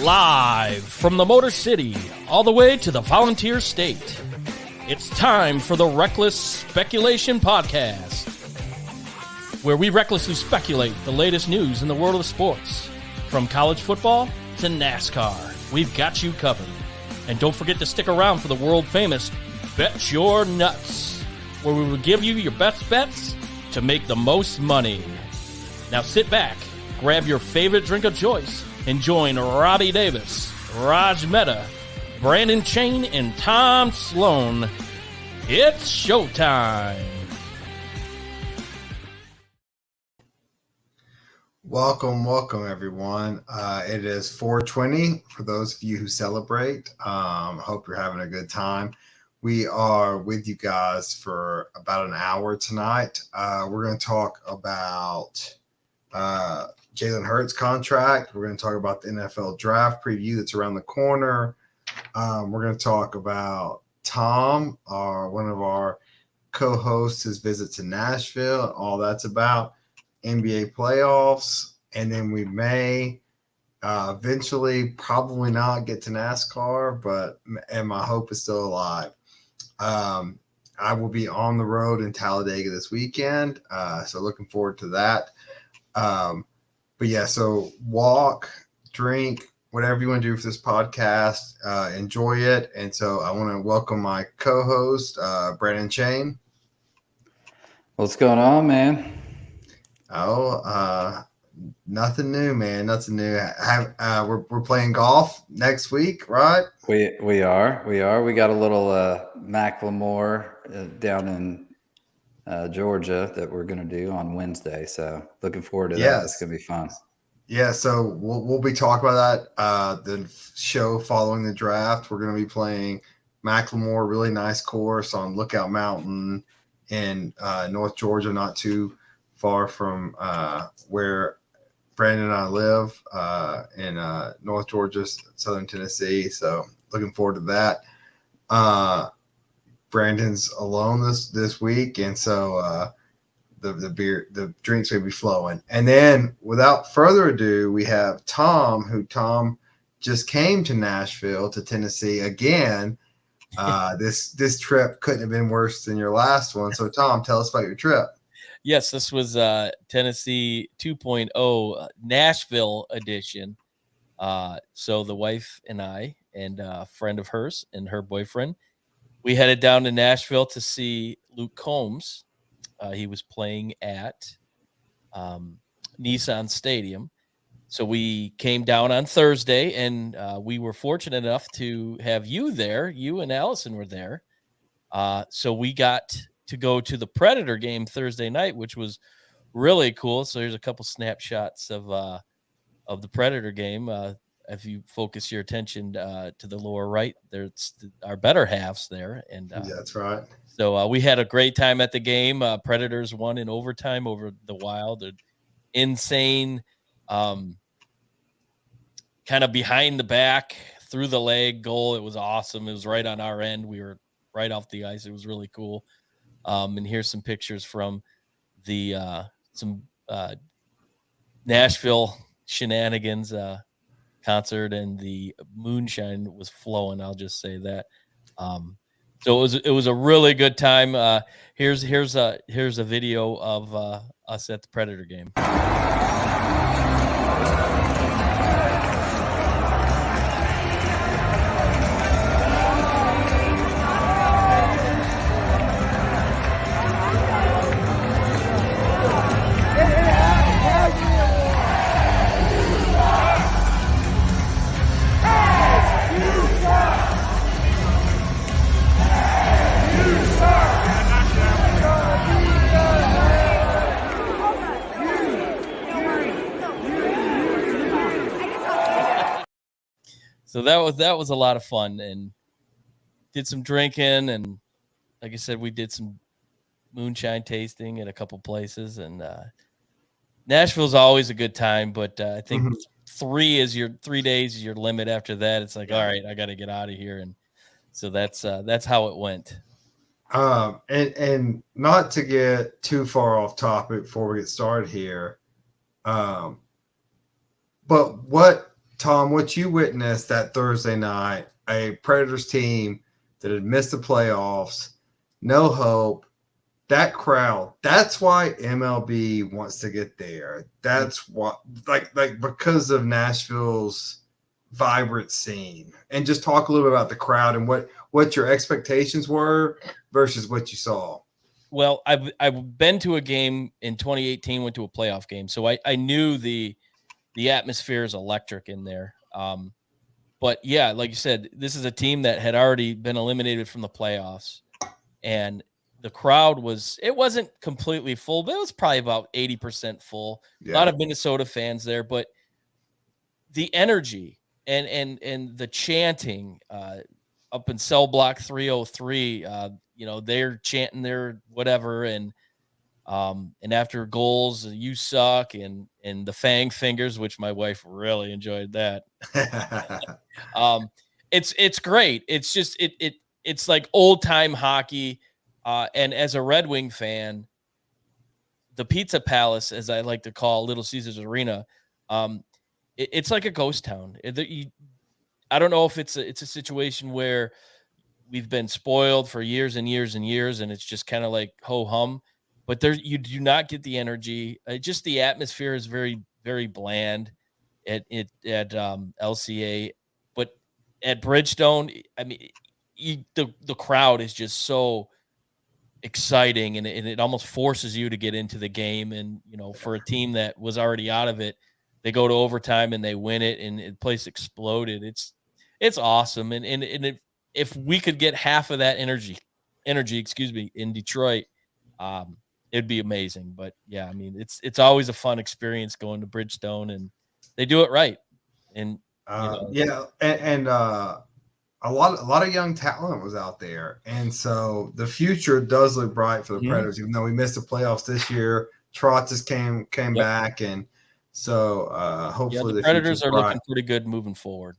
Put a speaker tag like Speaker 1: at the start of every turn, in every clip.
Speaker 1: Live from the Motor City, all the way to the Volunteer State. It's time for the Reckless Speculation Podcast, where we recklessly speculate the latest news in the world of sports. From college football to NASCAR, we've got you covered. And don't forget to stick around for the world-famous Bet Your Nuts, where we will give you your best bets to make the most money. Now sit back, grab your favorite drink of choice, and join Robbie Davis, Raj Mehta, Brandon Chain, and Tom Sloan. It's showtime.
Speaker 2: Welcome, everyone. It is 420 for those of you who celebrate. Hope you're having a good time. We are with you guys for about an hour tonight. We're going to talk about Jalen Hurts contract. We're going to talk about the NFL draft preview that's around the corner. We're going to talk about Tom, one of our co-hosts, his visit to Nashville, and all that's about. NBA playoffs, and then we may eventually probably not get to NASCAR, and my hope is still alive. I will be on the road in Talladega this weekend, so looking forward to that. But yeah, so walk, drink, whatever you want to do for this podcast, enjoy it. And so I want to welcome my co-host, Brandon Chain.
Speaker 3: What's going on, man?
Speaker 2: Oh, nothing new, man. Nothing new. We're playing golf next week, right?
Speaker 3: We are. We got a little Macklemore down in Georgia that we're going to do on Wednesday. So looking forward to that. It's going to be fun.
Speaker 2: Yeah. So we'll be talking about that. The show following the draft, we're going to be playing Macklemore, really nice course on Lookout Mountain in North Georgia, not too far from where Brandon and I live in North Georgia, Southern Tennessee. So looking forward to that. Brandon's alone this week, and so the drinks will be flowing. And then, without further ado, we have Tom, Tom just came to Nashville, to Tennessee again. This trip couldn't have been worse than your last one. So, Tom, tell us about your trip.
Speaker 1: Yes, this was Tennessee 2.0 Nashville edition. So the wife and I and a friend of hers and her boyfriend, we headed down to Nashville to see Luke Combs. He was playing at Nissan Stadium. So we came down on Thursday, and we were fortunate enough to have you there. You and Allison were there. So we got to go to the Predator game Thursday night, which was really cool. So here's a couple snapshots of the Predator game. If you focus your attention to the lower right, there's our better halves there. And
Speaker 2: yeah, that's right.
Speaker 1: So we had a great time at the game. Predators won in overtime over the Wild. An insane kind of behind the back, through the leg goal. It was awesome. It was right on our end. We were right off the ice. It was really cool. And here's some pictures from the Nashville Shenanigans concert, and the moonshine was flowing. I'll just say that. So it was a really good time. Here's a video of us at the Predator game. So that was a lot of fun, and did some drinking, and like I said, we did some moonshine tasting at a couple places, and Nashville's always a good time, but I think 3 days is your limit. After that, it's like, all right, I got to get out of here, and so that's how it went.
Speaker 2: And not to get too far off topic before we get started here, but what Tom, what you witnessed that Thursday night, a Predators team that had missed the playoffs, no hope, that crowd, that's why MLB wants to get there. That's what, like because of Nashville's vibrant scene. And just talk a little bit about the crowd and what your expectations were versus what you saw.
Speaker 1: Well, I've been to a game in 2018, went to a playoff game, so I knew the atmosphere is electric in there. But yeah, like you said, this is a team that had already been eliminated from the playoffs, and the crowd wasn't completely full, but it was probably about 80% full. Yeah. A lot of Minnesota fans there, but the energy and the chanting up in cell block 303, they're chanting their whatever, and after goals, you suck, and the fang fingers, which my wife really enjoyed that. It's great. It's just it's like old time hockey. And as a Red Wing fan, the Pizza Palace, as I like to call Little Caesars Arena, it's like a ghost town. I don't know if it's a situation where we've been spoiled for years and years and years, and it's just kind of like ho hum. But you do not get the energy. Just the atmosphere is very, very bland at LCA, but at Bridgestone, I mean, the crowd is just so exciting, and it almost forces you to get into the game. And for a team that was already out of it, they go to overtime and they win it, and the place exploded. It's awesome, and if we could get half of that energy, in Detroit, it'd be amazing. But yeah, I mean, it's always a fun experience going to Bridgestone, and they do it right. And
Speaker 2: and a lot of young talent was out there, and so the future does look bright for the Predators. Even though we missed the playoffs this year, Trotz just came back, and so hopefully
Speaker 1: the Predators are looking pretty good moving forward.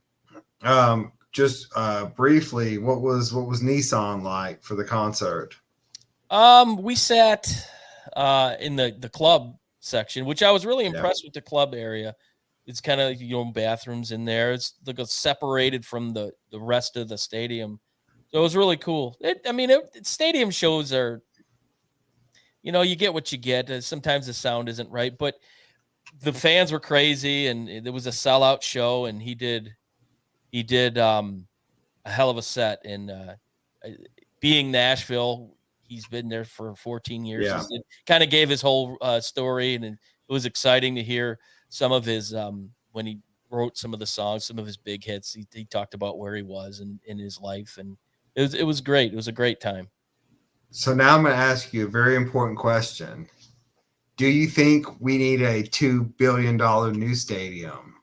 Speaker 2: Just briefly, what was Nissan like for the concert?
Speaker 1: We sat in the club section, which I was really impressed with the club area. It's kind of bathrooms in there. It's like separated from the rest of the stadium, so it was really cool. Stadium shows are, you get what you get. Sometimes the sound isn't right, but the fans were crazy, and it was a sellout show, and he did a hell of a set. And being Nashville, he's been there for 14 years. Yeah. He kind of gave his whole story, and it was exciting to hear some of his when he wrote some of the songs, some of his big hits. He talked about where he was in his life, and it was great. It was a great time.
Speaker 2: So now I'm going to ask you a very important question. Do you think we need a $2 billion new stadium?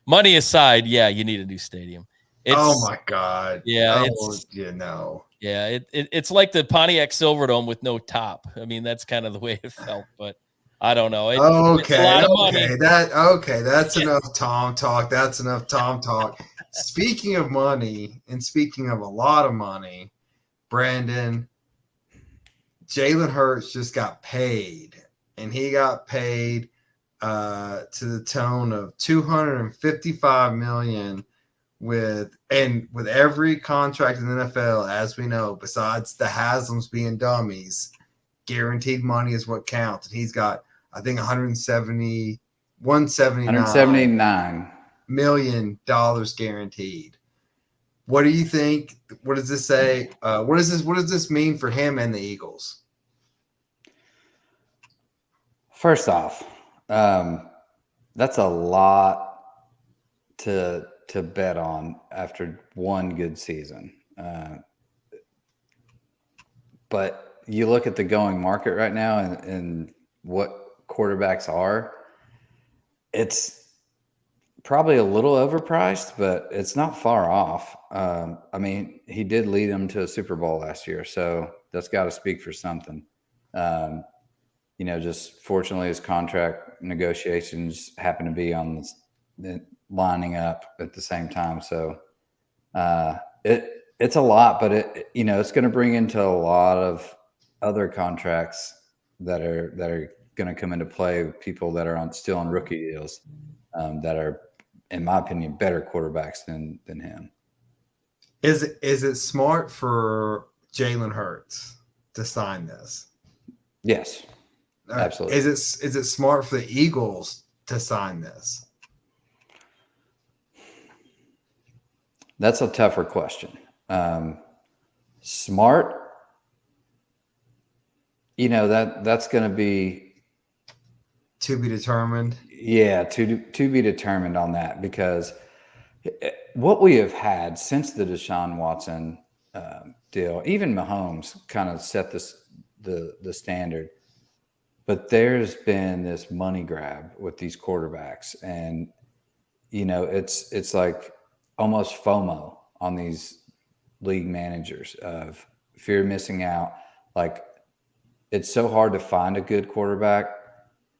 Speaker 1: Money aside, yeah, you need a new stadium.
Speaker 2: Oh my God!
Speaker 1: Yeah,
Speaker 2: Yeah,
Speaker 1: it's like the Pontiac Silverdome with no top. I mean, that's kind of the way it felt, but I don't know. It's a lot of money.
Speaker 2: That's enough Tom talk. That's enough Tom talk. Speaking of money, and speaking of a lot of money, Brandon, Jalen Hurts just got paid, and he got paid to the tone of $255 million with every contract in the NFL, as we know, besides the Haslams being dummies, guaranteed money is what counts. And he's got, I think, $179 million guaranteed. What do you think? What does this say? What does this mean for him and the Eagles?
Speaker 3: First off, that's a lot to bet on after one good season. But you look at the going market right now and what quarterbacks are, it's probably a little overpriced, but it's not far off. I mean, he did lead them to a Super Bowl last year, so that's got to speak for something. Just fortunately his contract negotiations happen to be on lining up at the same time. So it's a lot, but it's going to bring into a lot of other contracts that are going to come into play with people that are still on rookie deals, that are in my opinion, better quarterbacks than him.
Speaker 2: Is it smart for Jalen Hurts to sign this?
Speaker 3: Yes, absolutely.
Speaker 2: Is it smart for the Eagles to sign this?
Speaker 3: That's a tougher question. Smart, that's going to be
Speaker 2: to be determined.
Speaker 3: Yeah, to be determined on that, because what we have had since the Deshaun Watson deal, even Mahomes kind of set the standard. But there's been this money grab with these quarterbacks, and it's like almost FOMO on these league managers of fear of missing out. Like, it's so hard to find a good quarterback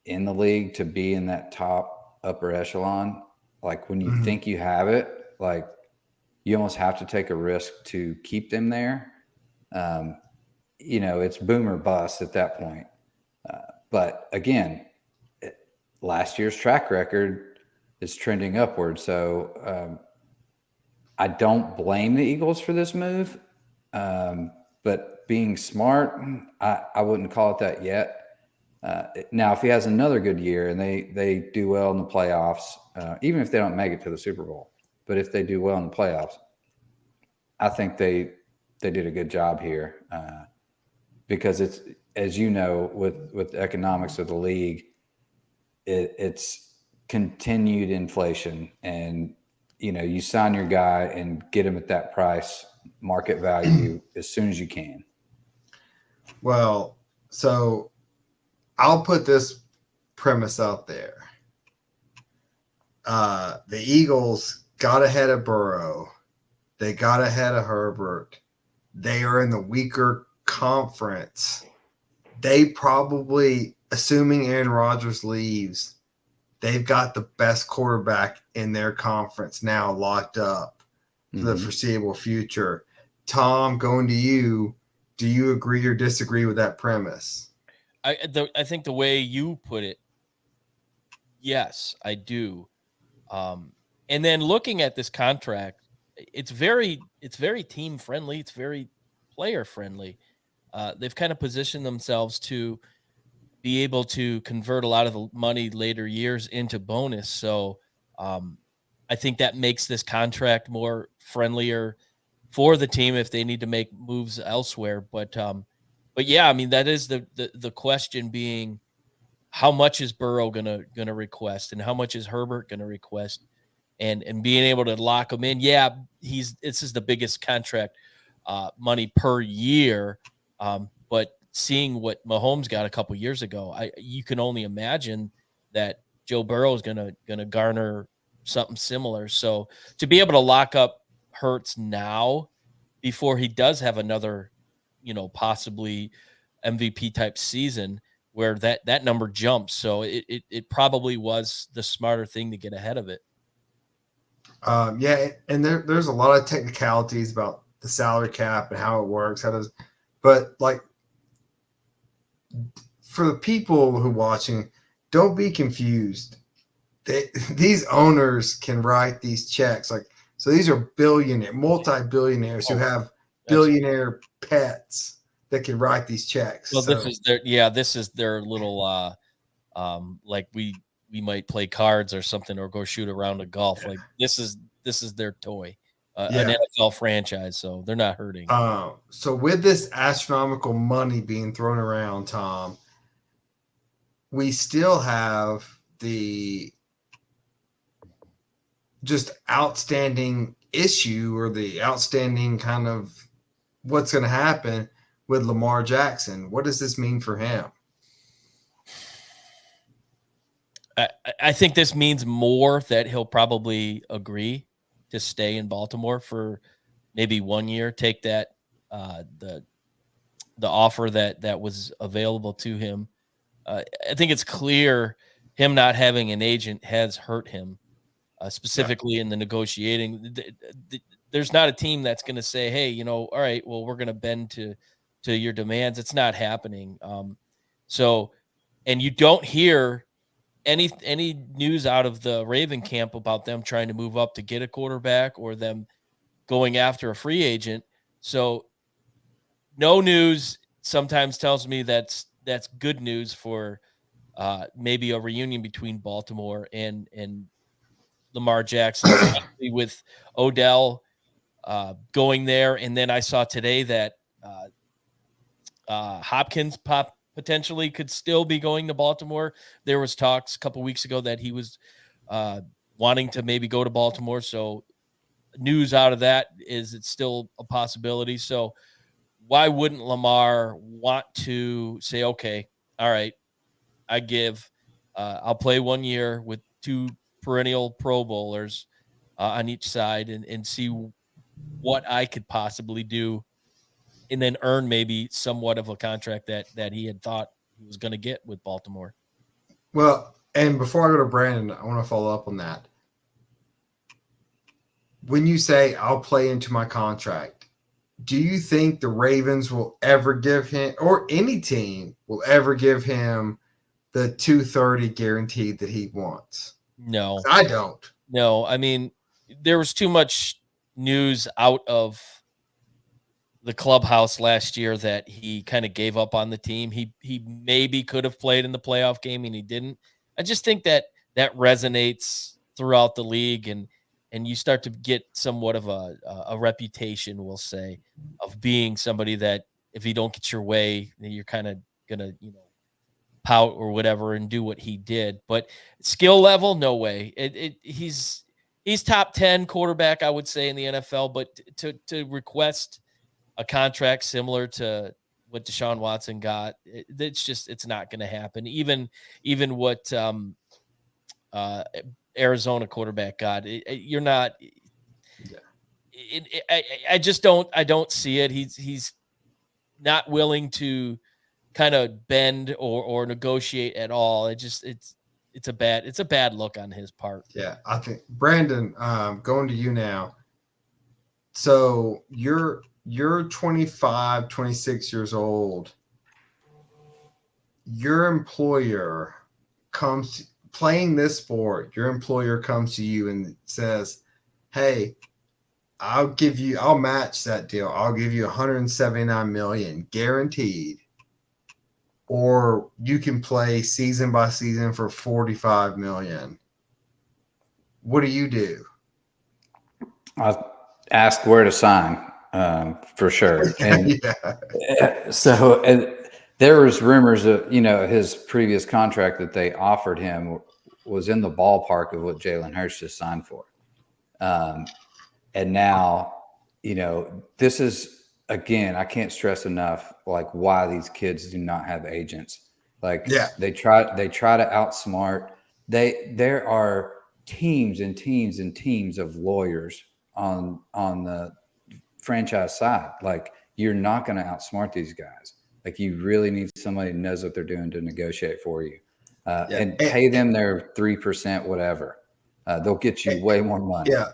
Speaker 3: in the league to be in that top upper echelon. Like, when you think you have it, like, you almost have to take a risk to keep them there. It's boom or bust at that point. But again, last year's track record is trending upward. So I don't blame the Eagles for this move. But being smart, I wouldn't call it that yet. Now, if he has another good year and they do well in the playoffs, even if they don't make it to the Super Bowl, but if they do well in the playoffs, I think they did a good job here, because it's, as you know, with the economics of the league, it's continued inflation, and you sign your guy and get him at that price, market value, as soon as you can.
Speaker 2: Well, so I'll put this premise out there. The Eagles got ahead of Burrow. They got ahead of Herbert. They are in the weaker conference. They probably, assuming Aaron Rodgers leaves, they've got the best quarterback in their conference now locked up for the foreseeable future. Tom, going to you, do you agree or disagree with that premise?
Speaker 1: I think the way you put it, yes, I do. And then looking at this contract, it's very team friendly. It's very player friendly. They've kind of positioned themselves to be able to convert a lot of the money later years into bonus. So I think that makes this contract more friendlier for the team if they need to make moves elsewhere. But yeah, I mean, that is the question being, how much is Burrow gonna request, and how much is Herbert gonna request, and being able to lock him in. Yeah, this is the biggest contract money per year. But seeing what Mahomes got a couple years ago, you can only imagine that Joe Burrow is gonna garner something similar. So to be able to lock up Hurts now before he does have another, possibly MVP type season where that number jumps. So it probably was the smarter thing to get ahead of it.
Speaker 2: Yeah, and there's a lot of technicalities about the salary cap and how it works. But like, for the people who are watching, don't be confused. These owners can write these checks. Like, so these are multi-billionaires who have billionaire pets that can write these checks.
Speaker 1: Well, this is their little like we might play cards or something, or go shoot a round of golf. Like, this is their toy, an NFL franchise, so they're not hurting.
Speaker 2: So with this astronomical money being thrown around, Tom, we still have the just outstanding issue, or the outstanding kind of what's going to happen with Lamar Jackson. What does this mean for him?
Speaker 1: I think this means more that he'll probably agree to stay in Baltimore for maybe 1 year, take that the offer that was available to him. I think it's clear him not having an agent has hurt him, specifically in the negotiating. There's not a team that's going to say, hey, all right, well, we're going to bend to your demands. It's not happening. So, and you don't hear any news out of the Raven camp about them trying to move up to get a quarterback or them going after a free agent. So no news sometimes tells me that's good news for maybe a reunion between Baltimore and Lamar Jackson, especially with Odell going there. And then I saw today that Hopkins potentially could still be going to Baltimore. There was talks a couple weeks ago that he was wanting to maybe go to Baltimore. So news out of that is it's still a possibility. So why wouldn't Lamar want to say, okay, all right, I'll play 1 year with 2 perennial Pro Bowlers on each side and see what I could possibly do, and then earn maybe somewhat of a contract that he had thought he was going to get with Baltimore.
Speaker 2: Well, and before I go to Brandon, I want to follow up on that. When you say I'll play into my contract, do you think the Ravens will ever give him, or any team will ever give him, the 230 guaranteed that he wants?
Speaker 1: No,
Speaker 2: I don't.
Speaker 1: No, I mean, there was too much news out of the clubhouse last year that he kind of gave up on the team. He maybe could have played in the playoff game and he didn't. I just think that resonates throughout the league, and you start to get somewhat of a reputation, we'll say, of being somebody that if you don't get your way, you're kind of gonna pout or whatever and do what he did. But skill level, no way. He's top 10 quarterback, I would say, in the NFL. But to request a contract similar to what Deshaun Watson got, it's not going to happen. Even what Arizona quarterback got, you're not. I just don't see it. He's not willing to kind of bend or negotiate at all. It's a bad look on his part.
Speaker 2: Yeah, I think Brandon, going to you now. So you're 25, 26 years old. Your employer comes playing this sport. Your employer comes to you and says, "Hey, I'll match that deal. I'll give you 179 million guaranteed, or you can play season by season for 45 million." What do you do?
Speaker 3: I'll ask where to sign, for sure. And so there was rumors of, his previous contract that they offered him was in the ballpark of what Jalen Hurts just signed for. And now, this is, again, I can't stress enough, like, why these kids do not have agents. Like, they try to outsmart. There are teams and teams and teams of lawyers on the franchise side. Like, you're not going to outsmart these guys. Like, you really need somebody who knows what they're doing to negotiate for you, and pay them their 3%, whatever. They'll get you way more money.
Speaker 2: Yeah.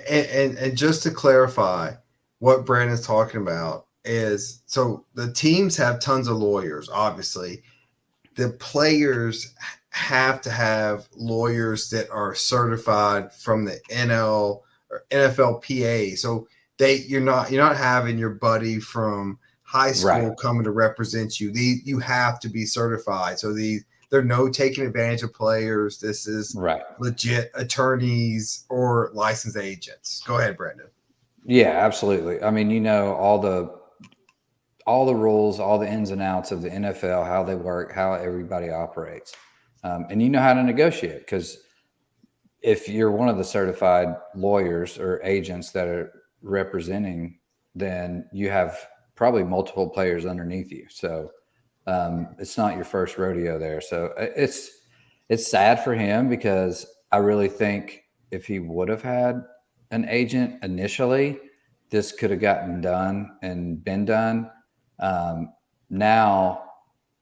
Speaker 2: And just to clarify, what Brandon's talking about is, so the teams have tons of lawyers, obviously. The players have to have lawyers that are certified from the NL or NFLPA. So you're not having your buddy from high school coming to represent you. You have to be certified. So they're no taking advantage of players. This is legit attorneys or licensed agents. Go ahead, Brandon.
Speaker 3: Yeah, absolutely. I mean, all the rules, all the ins and outs of the NFL, how they work, how everybody operates. And you know how to negotiate, because if you're one of the certified lawyers or agents that are representing, then you have probably multiple players underneath you. So it's not your first rodeo there. So it's sad for him, because I really think if he would have had an agent initially, this could have gotten done and been done. Now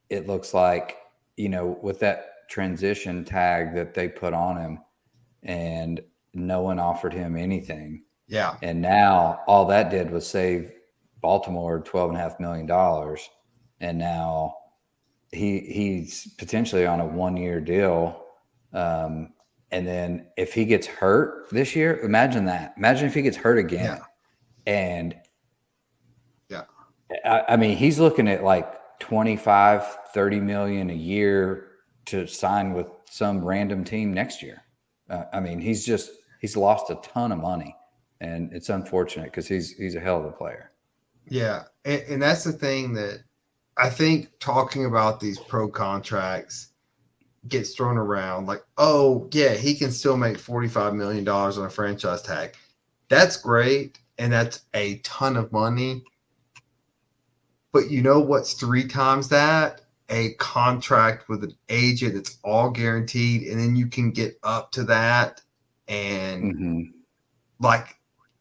Speaker 3: it looks like, with that transition tag that they put on him, and no one offered him anything.
Speaker 2: Yeah.
Speaker 3: And now all that did was save Baltimore $12.5 million. And now he's potentially on a 1-year deal And then if he gets hurt this year, imagine that. Imagine if he gets hurt again.
Speaker 2: Yeah.
Speaker 3: And
Speaker 2: yeah,
Speaker 3: I mean, he's looking at like 25, 30 million a year to sign with some random team next year. I mean, he's lost a ton of money, and it's unfortunate because he's a hell of a player.
Speaker 2: Yeah. And that's the thing that I think talking about these pro contracts gets thrown around like, oh, yeah, he can still make $45 million on a franchise tag. That's great. And that's a ton of money. But you know what's 3 times that? A contract with an agent that's all guaranteed. And then you can get up to that. And like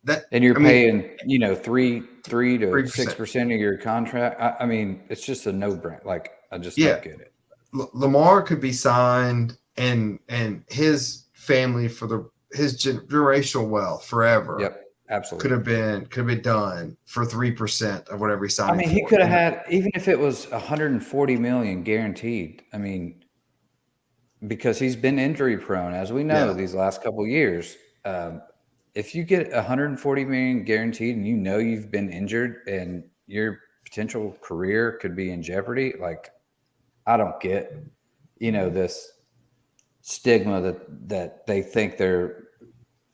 Speaker 2: that.
Speaker 3: And you're paying, 3 to 6% of your contract. I mean, it's just a no-brainer. Like, I just don't get it.
Speaker 2: Lamar could be signed and his family for his generational wealth forever.
Speaker 3: Yep, absolutely.
Speaker 2: Could have been done for 3% of whatever he signed.
Speaker 3: I mean, he could have had, even if it was 140 million guaranteed. I mean, because he's been injury prone, as we know, these last couple of years. If you get 140 million guaranteed and you've been injured and your potential career could be in jeopardy, like, I don't get, this stigma that they think they're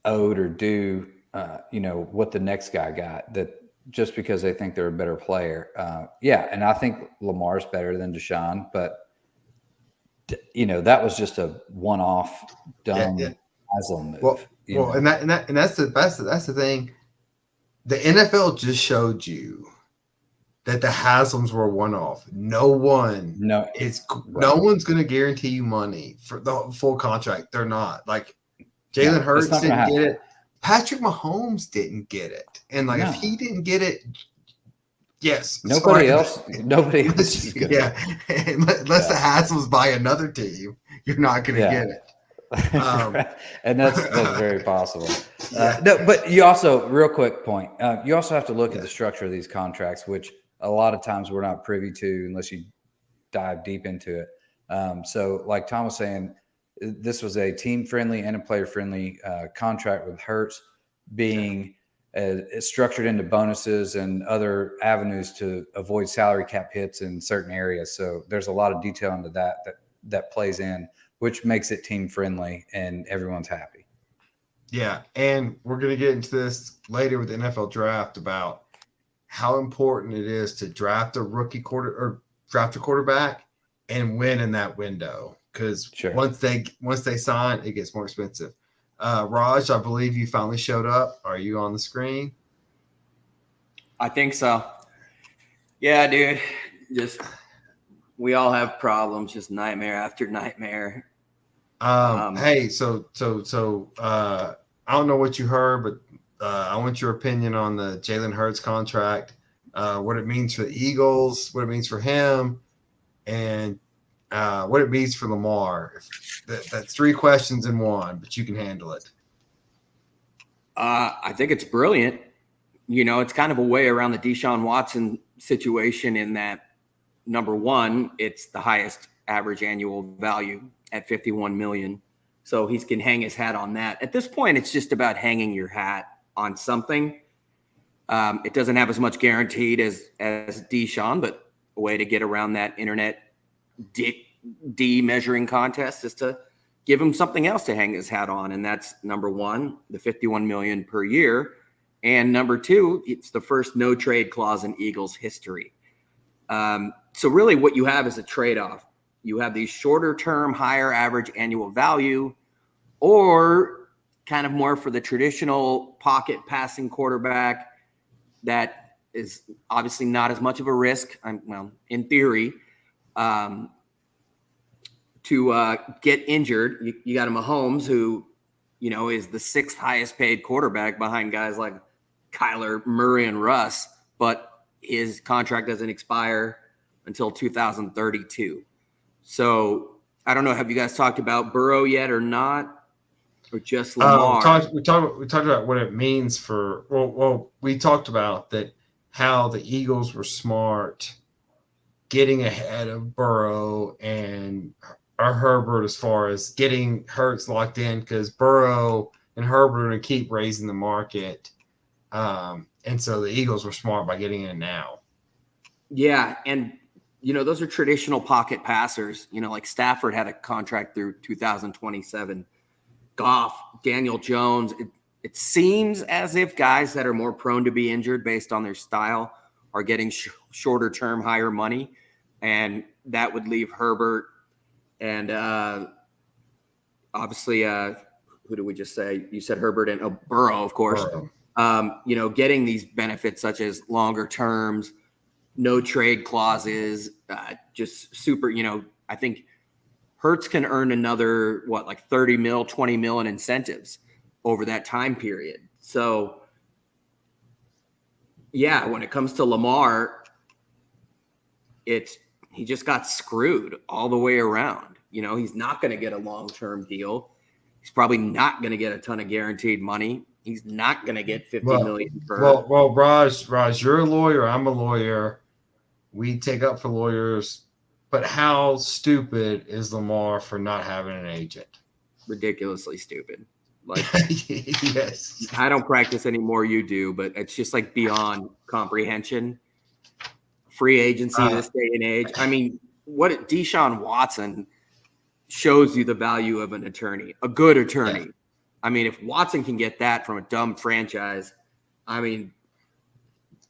Speaker 3: owed or due, what the next guy got, that just because they think they're a better player. And I think Lamar's better than Deshaun, but that was just a one-off dumb Haslam move.
Speaker 2: And that's the thing. The NFL just showed you that the Haslams were one-off. No one's going to guarantee you money for the full contract. They're not. Like, Jalen Hurts didn't get it. Patrick Mahomes didn't get it. And if he didn't get it, yes.
Speaker 3: Nobody else is good.
Speaker 2: Yeah. Unless the Haslams buy another team, you're not going to get it.
Speaker 3: And that's very possible. No, but you also, real quick point, you also have to look at the structure of these contracts, which a lot of times we're not privy to unless you dive deep into it. So like Tom was saying, this was a team-friendly and a player-friendly contract with Hurts being structured into bonuses and other avenues to avoid salary cap hits in certain areas. So there's a lot of detail into that plays in, which makes it team-friendly and everyone's happy.
Speaker 2: Yeah, and we're going to get into this later with the NFL draft about how important it is to draft a quarterback and win in that window. Because once they sign, it gets more expensive. Raj, I believe you finally showed up. Are you on the screen?
Speaker 4: I think so. Yeah, dude. We all have problems. Just nightmare after nightmare.
Speaker 2: Hey, so I don't know what you heard, but I want your opinion on the Jalen Hurts contract, what it means for the Eagles, what it means for him, and what it means for Lamar. That's 3 questions in one, but you can handle it.
Speaker 4: I think it's brilliant. It's kind of a way around the Deshaun Watson situation in that, number one, it's the highest average annual value at $51 million. So he can hang his hat on that. At this point, it's just about hanging your hat on something. It doesn't have as much guaranteed as Deshaun, but a way to get around that internet D measuring contest is to give him something else to hang his hat on. And that's number one, the $51 million per year. And number two, it's the first no trade clause in Eagles history. So really what you have is a trade-off. You have these shorter term, higher average annual value, or kind of more for the traditional pocket passing quarterback that is obviously not as much of a risk. In theory, to get injured. You got a Mahomes who, is the 6th highest paid quarterback behind guys like Kyler Murray and Russ, but his contract doesn't expire until 2032. So I don't know. Have you guys talked about Burrow yet or not, or just Lamar?
Speaker 2: We talked about what it means for. Well, we talked about that how the Eagles were smart, getting ahead of Burrow and or Herbert as far as getting Hurts locked in, because Burrow and Herbert are going to keep raising the market. And so the Eagles were smart by getting in now.
Speaker 4: Yeah, and those are traditional pocket passers. Like Stafford had a contract through 2027. Goff, Daniel Jones. It seems as if guys that are more prone to be injured based on their style are getting shorter term, higher money, and that would leave Herbert and obviously who did we just say? You said Herbert and Burrow, of course.
Speaker 2: Burrow.
Speaker 4: Getting these benefits such as longer terms, no trade clauses, just super. I think Hurts can earn another like 30 mil, 20 mil in incentives over that time period. So yeah, when it comes to Lamar, he just got screwed all the way around. He's not going to get a long-term deal. He's probably not going to get a ton of guaranteed money. He's not going to get 50 million per.
Speaker 2: Well, Raj, you're a lawyer. I'm a lawyer. We take up for lawyers. But how stupid is Lamar for not having an agent?
Speaker 4: Ridiculously stupid. Like,
Speaker 2: yes.
Speaker 4: I don't practice anymore. You do, but it's just like beyond comprehension. Free agency this day and age. I mean, what Deshaun Watson shows you the value of an attorney, a good attorney. Yeah. I mean, if Watson can get that from a dumb franchise, I mean,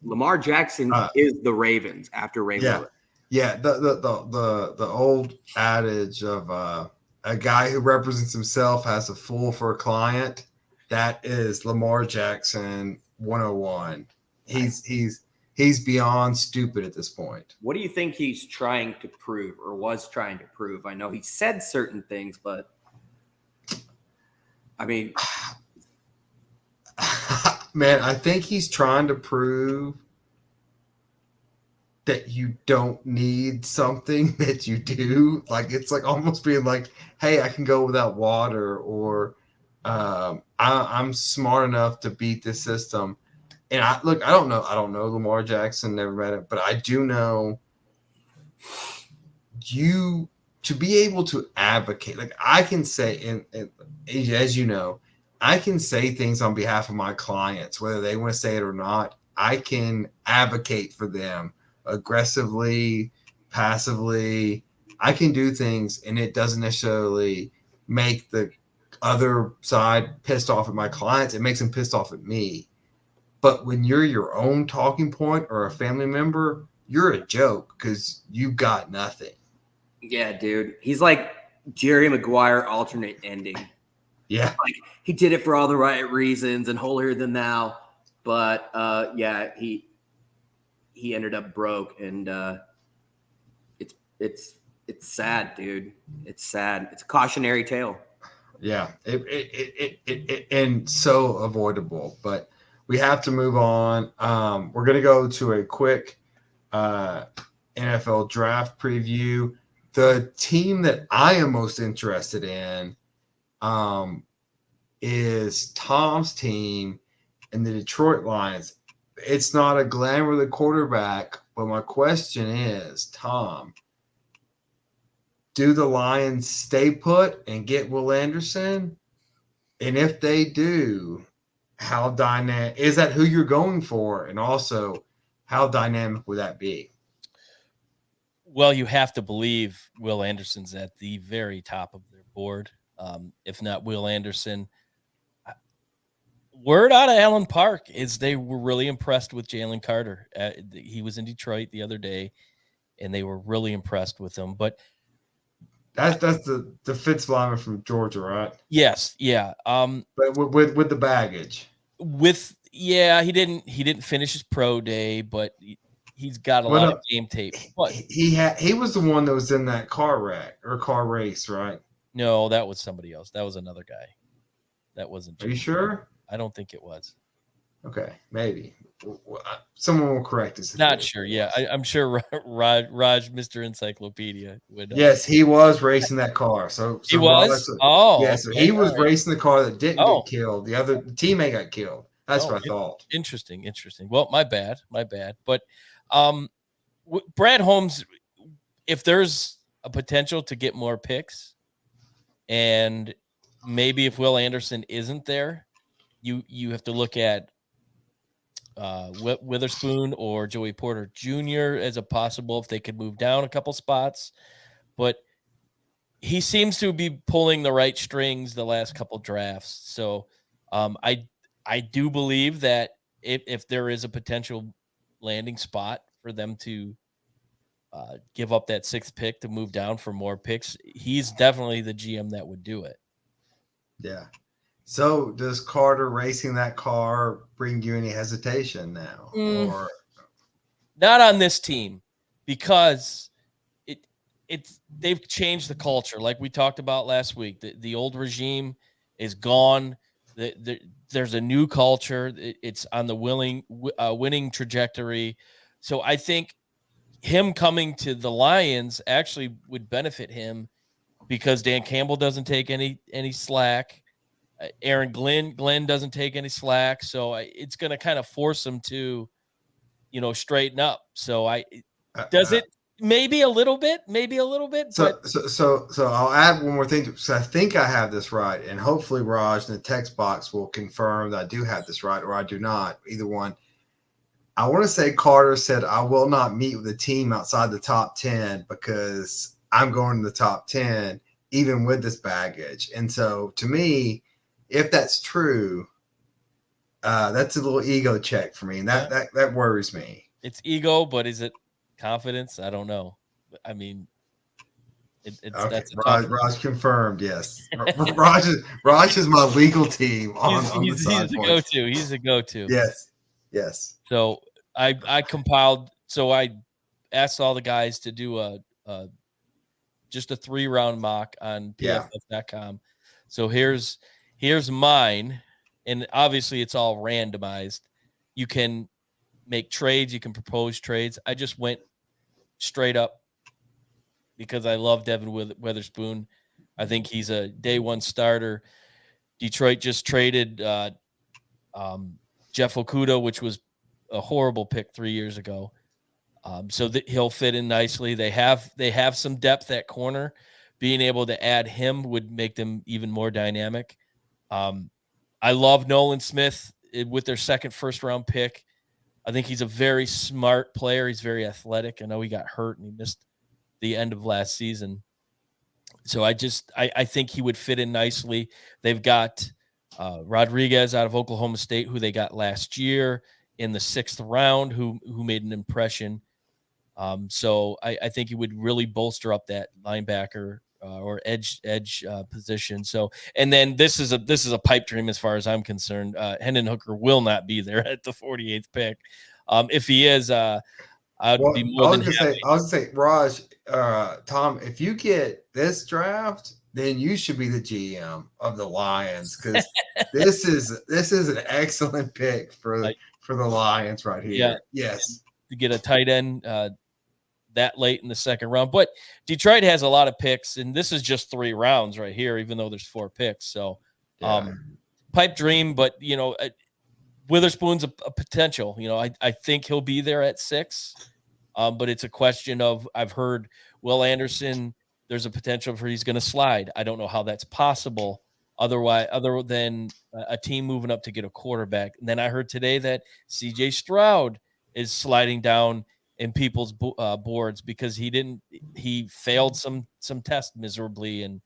Speaker 4: Lamar Jackson is the Ravens after Ray Lewis.
Speaker 2: Yeah, the old adage of a guy who represents himself has a fool for a client. That is Lamar Jackson 101. He's beyond stupid at this point.
Speaker 4: What do you think he's trying to prove or was trying to prove? I know he said certain things, but I mean,
Speaker 2: man, I think he's trying to prove that you don't need something that you do. Like, it's like almost being like, hey, I can go without water, or I'm smart enough to beat this system. And I don't know Lamar Jackson, never met him, but I do know you to be able to advocate. Like, I can say, and as you know, I can say things on behalf of my clients, whether they want to say it or not. I can advocate for them aggressively, passively. I can do things, and it doesn't necessarily make the other side pissed off at my clients. It makes them pissed off at me. But when you're your own talking point or a family member, you're a joke because you got nothing.
Speaker 4: Yeah, dude. He's like Jerry Maguire alternate ending.
Speaker 2: Yeah.
Speaker 4: Like, he did it for all the right reasons and holier than thou. But yeah, he ended up broke, and it's sad, dude. It's sad. It's a cautionary tale.
Speaker 2: Yeah, it and so avoidable, but we have to move on. We're going to go to a quick NFL draft preview. The team that I am most interested in is Tom's team and the Detroit Lions. It's not a glamour of the quarterback, but my question is, Tom, do the Lions stay put and get Will Anderson? And if they do, how dynamic is that? Who you're going for, and also how dynamic would that be?
Speaker 1: Well, you have to believe Will Anderson's at the very top of their board. If not Will Anderson, word out of Allen Park is they were really impressed with Jalen Carter. He was in Detroit the other day, and they were really impressed with him. But
Speaker 2: that's the Fitz lineman from Georgia, right?
Speaker 1: Yes, yeah.
Speaker 2: But with the baggage.
Speaker 1: He didn't finish his pro day, but he's got a lot of game tape. But
Speaker 2: he was the one that was in that car wreck or car race, right?
Speaker 1: No, that was somebody else. That was another guy. That wasn't.
Speaker 2: Are you sure?
Speaker 1: I don't think it was.
Speaker 2: Okay, maybe someone will correct us.
Speaker 1: Not sure. Yeah, I'm sure Raj, Mr. Encyclopedia would.
Speaker 2: Yes, he was racing that car. So
Speaker 1: he was.
Speaker 2: He was racing the car that didn't get killed. The teammate got killed. That's what I thought.
Speaker 1: Interesting. Well, my bad. But Brad Holmes, if there's a potential to get more picks. And maybe if Will Anderson isn't there, you have to look at Witherspoon or Joey Porter Jr. as a possible if they could move down a couple spots. But he seems to be pulling the right strings the last couple drafts. So I do believe that if there is a potential landing spot for them to give up that 6th pick to move down for more picks, he's definitely the GM that would do it.
Speaker 2: Yeah. So does Carter racing that car bring you any hesitation now? Or
Speaker 1: not on this team, because they've changed the culture. Like we talked about last week, the old regime is gone. There's a new culture. It's on the winning trajectory. So I think him coming to the Lions actually would benefit him, because Dan Campbell doesn't take any slack. Aaron Glenn doesn't take any slack. So it's going to kind of force him to, straighten up. So it maybe a little bit.
Speaker 2: So I'll add one more thing, because I think I have this right, and hopefully Raj in the text box will confirm that I do have this right, or I do not. Either one. I want to say Carter said, I will not meet with a team outside the top 10 because I'm going to the top 10, even with this baggage. And so to me, if that's true, that's a little ego check for me. And that worries me.
Speaker 1: It's ego, but is it confidence? I don't know. I mean, that's
Speaker 2: Raj confirmed. Yes. Raj is my legal team.
Speaker 1: He's the go-to. He's the go-to.
Speaker 2: Yes.
Speaker 1: So I compiled. So I asked all the guys to do just a 3-round mock on PFF.com. So here's mine, and obviously it's all randomized. You can make trades. You can propose trades. I just went straight up because I love Devin Witherspoon. I think he's a day one starter. Detroit just traded Jeff Okudah, which was a horrible pick 3 years ago. So that he'll fit in nicely. They have some depth at corner. Being able to add him would make them even more dynamic. I love Nolan Smith with their second first-round pick. I think he's a very smart player. He's very athletic. I know he got hurt and he missed the end of last season. So I think he would fit in nicely. They've got Rodriguez out of Oklahoma State, who they got last year in the 6th round, who made an impression. So I think he would really bolster up that linebacker or edge position. So, and then this is a pipe dream as far as I'm concerned. Hendon Hooker will not be there at the 48th pick. If he is, I'd be more than happy.
Speaker 2: I was gonna say, Raj, Tom, if you get this draft, then you should be the GM of the Lions, because this is an excellent pick for the Lions right here.
Speaker 1: Yeah.
Speaker 2: Yes.
Speaker 1: To get a tight end that late in the 2nd round. But Detroit has a lot of picks, and this is just 3 rounds right here, even though there's 4 picks. So pipe dream, but Witherspoon's a potential. I think he'll be there at 6. But it's a question of, I've heard Will Anderson, there's a potential for he's going to slide. I don't know how that's possible other than a team moving up to get a quarterback. And then I heard today that CJ Stroud is sliding down in people's boards because he failed some tests miserably, and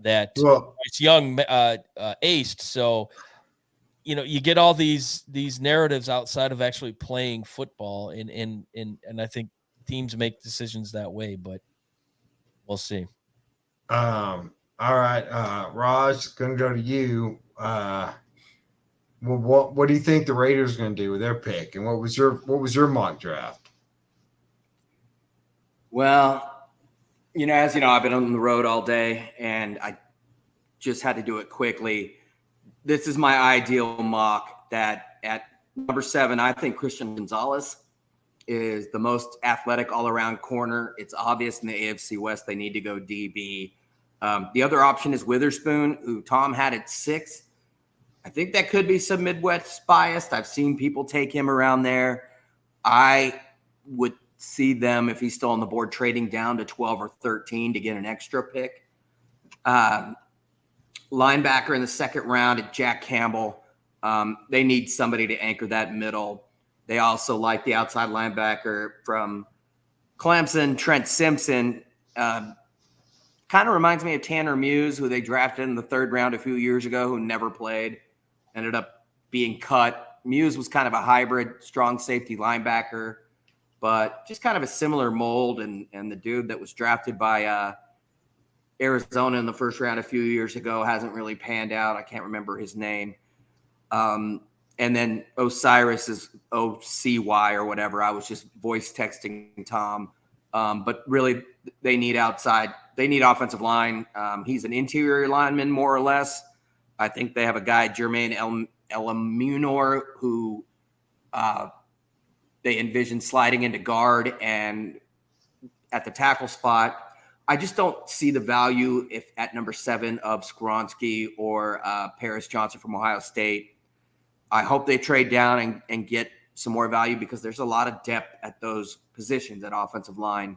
Speaker 1: it's Young aced. So, you get all these narratives outside of actually playing football, and I think teams make decisions that way, but we'll see.
Speaker 2: All right, Raj, going to go to you. What do you think the Raiders are going to do with their pick, and what was your mock draft?
Speaker 4: Well, as you know, I've been on the road all day, and I just had to do it quickly. This is my ideal mock, that at number 7, I think Christian Gonzalez is the most athletic all-around corner. It's obvious in the AFC West they need to go DB. The other option is Witherspoon, who Tom had at 6. I think that could be some Midwest biased. I've seen people take him around there. I would see them, if he's still on the board, trading down to 12 or 13 to get an extra pick. Linebacker in the second round at Jack Campbell. They need somebody to anchor that middle. They also like the outside linebacker from Clemson, Trent Simpson. Kind of reminds me of Tanner Muse, who they drafted in the third round a few years ago, who never played, ended up being cut. Muse was kind of a hybrid, strong safety linebacker, but just kind of a similar mold. And the dude that was drafted by Arizona in the first round a few years ago hasn't really panned out. I can't remember his name. And then Osiris is OCY or whatever. I was just voice texting Tom. But really, they need outside. They need offensive line. He's an interior lineman, more or less. I think they have a guy, Jermaine Elamunor, who they envision sliding into guard and at the tackle spot. I just don't see the value if at number 7 of Skoronski or Paris Johnson from Ohio State. I hope they trade down and get some more value because there's a lot of depth at those positions at offensive line,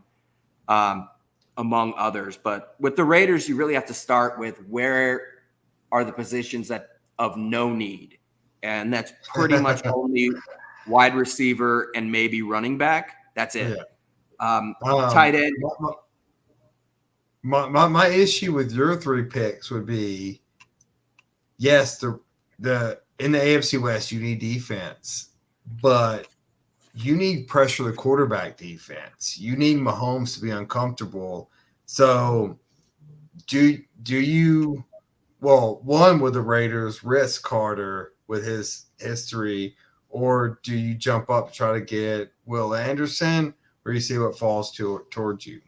Speaker 4: among others. But with the Raiders, you really have to start with where are the positions that of no need. And that's pretty much only wide receiver and maybe running back. That's it. Yeah. Tight end.
Speaker 2: My issue with your 3 picks would be, yes, the in the AFC West, you need defense, but you need pressure the quarterback defense. You need Mahomes to be uncomfortable. So do you, well, one, would the Raiders risk Carter with his history, or do you jump up to try to get Will Anderson, or you see what falls towards you?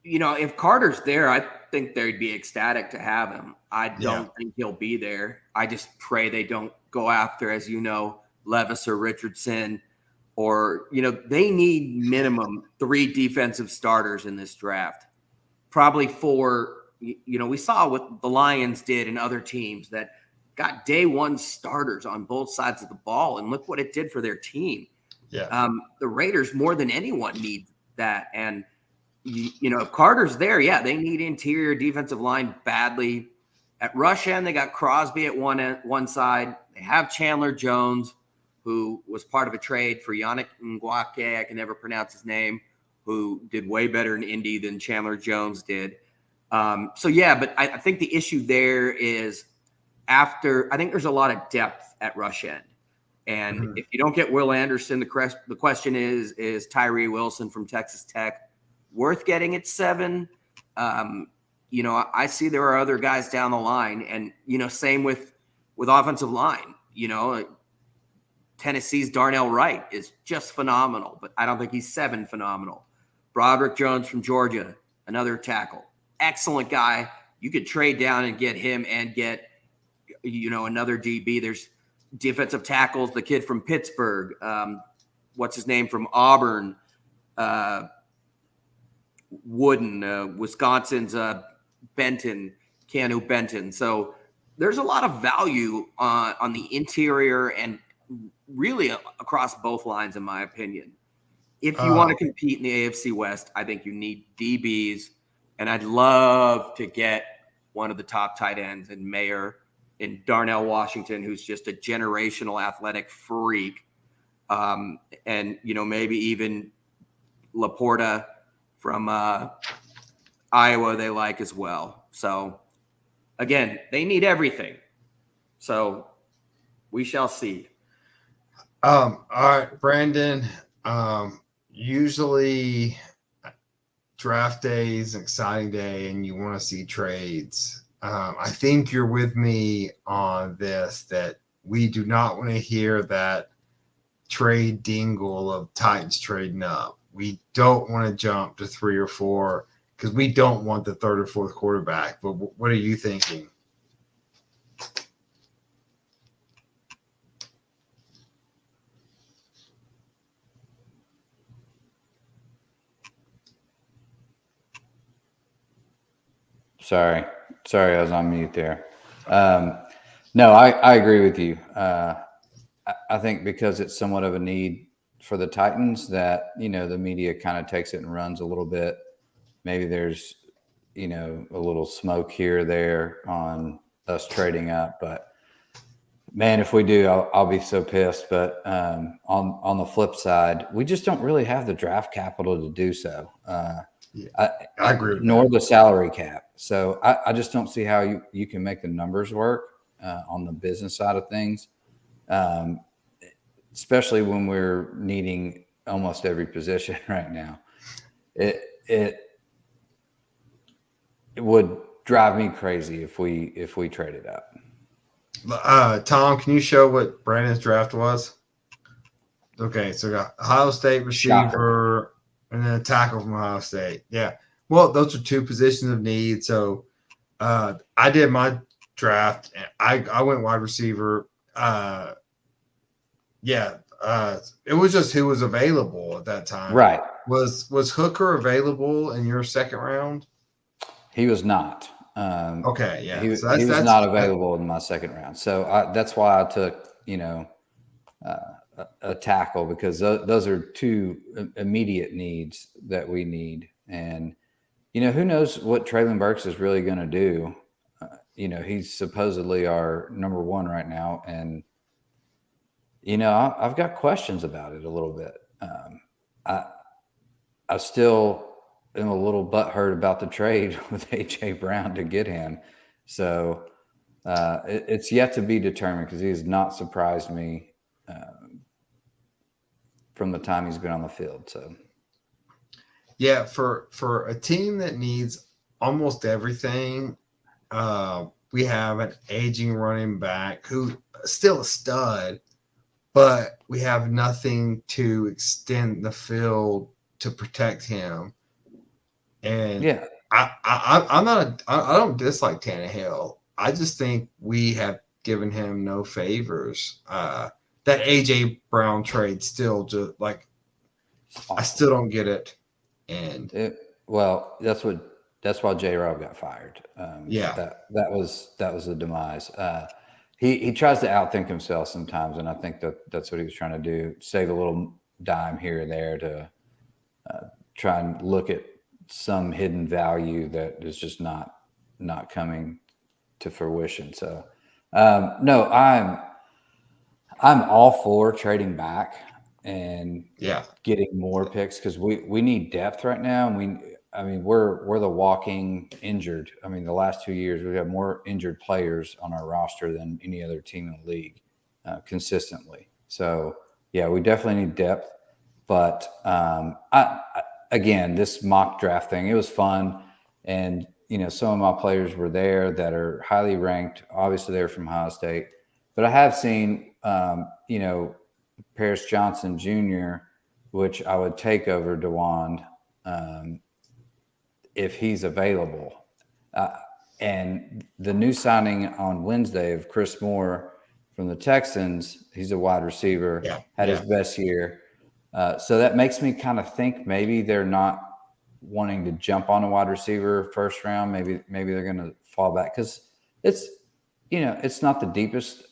Speaker 4: You know, if Carter's there, I think they'd be ecstatic to have him. I don't think he'll be there. I just pray they don't go after, as you know, Levis or Richardson, or, you know, they need minimum 3 defensive starters in this draft. Probably 4. You know, we saw what the Lions did and other teams that got day 1 starters on both sides of the ball, and look what it did for their team.
Speaker 2: Yeah.
Speaker 4: The Raiders, more than anyone, need that. And you know, if Carter's there, they need interior defensive line badly. At rush end, they got Crosby at one side. They have Chandler Jones, who was part of a trade for Yannick Ngakoue. I can never pronounce his name, who did way better in Indy than Chandler Jones did. But I think the issue there is I think there's a lot of depth at rush end. And if you don't get Will Anderson, the question is Tyree Wilson from Texas Tech worth getting at 7? You know, I see there are other guys down the line, and, you know, same with offensive line. You know, Tennessee's Darnell Wright is just phenomenal, but I don't think he's 7 phenomenal. Broderick Jones from Georgia, another tackle, excellent guy. You could trade down and get him and get, you know, another DB. There's defensive tackles, the kid from Pittsburgh, what's his name from Auburn, Wooden, Wisconsin's Keanu Benton. So there's a lot of value on the interior and really across both lines, in my opinion. If you want to compete in the AFC West, I think you need DBs, and I'd love to get one of the top tight ends in Mayer, in Darnell Washington, who's just a generational athletic freak, and, you know, maybe even Laporta from Iowa they like as well. So, again, they need everything. So we shall see.
Speaker 2: All right, Brandon. Usually draft day is an exciting day and you want to see trades. I think you're with me on this, that we do not want to hear that trade dingle of Titans trading up. We don't want to jump to 3 or 4 because we don't want the 3rd or 4th quarterback. But what are you thinking?
Speaker 3: Sorry, I was on mute there. No, I agree with you. I think because it's somewhat of a need for the Titans that, the media kind of takes it and runs a little bit. Maybe there's, a little smoke here or there on us trading up, but man, if we do, I'll be so pissed. But on the flip side, we just don't really have the draft capital to do so.
Speaker 2: I agree with
Speaker 3: nor
Speaker 2: that.
Speaker 3: the salary cap. So I just don't see how you can make the numbers work on the business side of things, especially when we're needing almost every position right now. It would drive me crazy if we traded up.
Speaker 2: Tom, can you show what Brandon's draft was? Okay, so we got Ohio State receiver and then a tackle from Ohio State. Yeah. Well, those are two positions of need. So I did my draft and I went wide receiver. It was just who was available at that time.
Speaker 3: Right.
Speaker 2: Was Hooker available in your second round?
Speaker 3: He was not.
Speaker 2: Okay, yeah.
Speaker 3: He was not available in my second round. So that's why I took, a tackle, because those are two immediate needs that we need. And, who knows what Traylon Burks is really going to do. He's supposedly our number one right now. And, I've got questions about it a little bit. I still am a little butthurt about the trade with A.J. Brown to get him. So it's yet to be determined, because he has not surprised me from the time he's been on the field. So,
Speaker 2: yeah, for a team that needs almost everything, we have an aging running back who still a stud, but we have nothing to extend the field to protect him. And
Speaker 3: yeah,
Speaker 2: I don't dislike Tannehill. I just think we have given him no favors. That AJ Brown trade still just I still don't get it. And
Speaker 3: that's why J-Rob got fired. That was the demise. He tries to outthink himself sometimes, and I think that's what he was trying to do, save a little dime here and there to try and look at some hidden value that is just not coming to fruition. So no, I'm all for trading back and getting more picks, because we need depth right now. And we're the walking injured. I mean, the last 2 years we have more injured players on our roster than any other team in the league consistently. So yeah, we definitely need depth. But again, this mock draft thing, it was fun. And, some of my players were there that are highly ranked. Obviously, they're from Ohio State. But I have seen, Paris Johnson Jr., which I would take over DeWand if he's available. And the new signing on Wednesday of Chris Moore from the Texans, he's a wide receiver, had his best year. So that makes me kind of think maybe they're not wanting to jump on a wide receiver first round. Maybe they're going to fall back, because it's not the deepest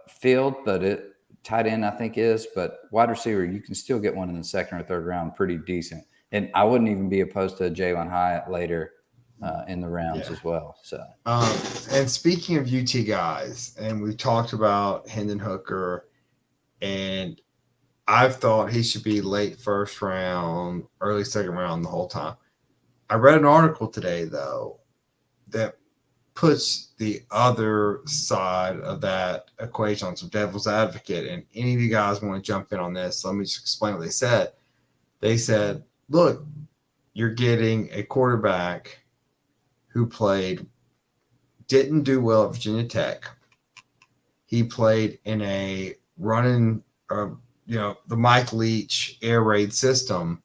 Speaker 3: field, but tight end I think is. But wide receiver, you can still get one in the second or third round pretty decent. And I wouldn't even be opposed to Jalen Hyatt later in the rounds as well. So
Speaker 2: and speaking of UT guys, and we've talked about Hendon Hooker, and I've thought he should be late first round, early second round the whole time. I read an article today, though, that puts the other side of that equation on some devil's advocate. And any of you guys want to jump in on this, let me just explain what they said. They said, look, you're getting a quarterback who didn't do well at Virginia Tech. He played in a running the Mike Leach air raid system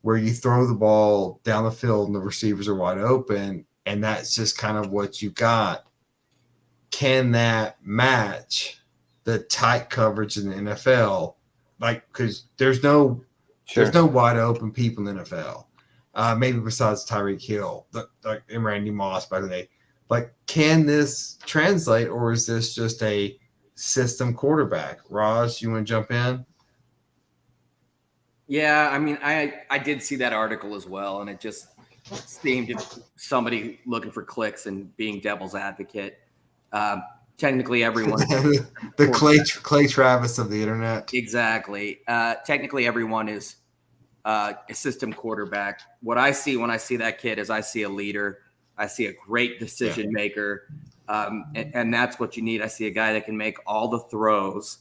Speaker 2: where you throw the ball down the field and the receivers are wide open, and that's just kind of what you got. Can that match the tight coverage in the NFL? Because there's no wide open people in the NFL. Maybe besides Tyreek Hill, and Randy Moss back in the day. Can this translate, or is this just a system quarterback? Raj, you want to jump in?
Speaker 4: Yeah, I mean, I did see that article as well, and it just seemed to somebody looking for clicks and being devil's advocate. Um, Technically, everyone
Speaker 2: The Clay Travis of the internet.
Speaker 4: exactly. Technically, everyone is a system quarterback. What I see when I see that kid is I see a leader. I see a great decision maker, and that's what you need. I see a guy that can make all the throws.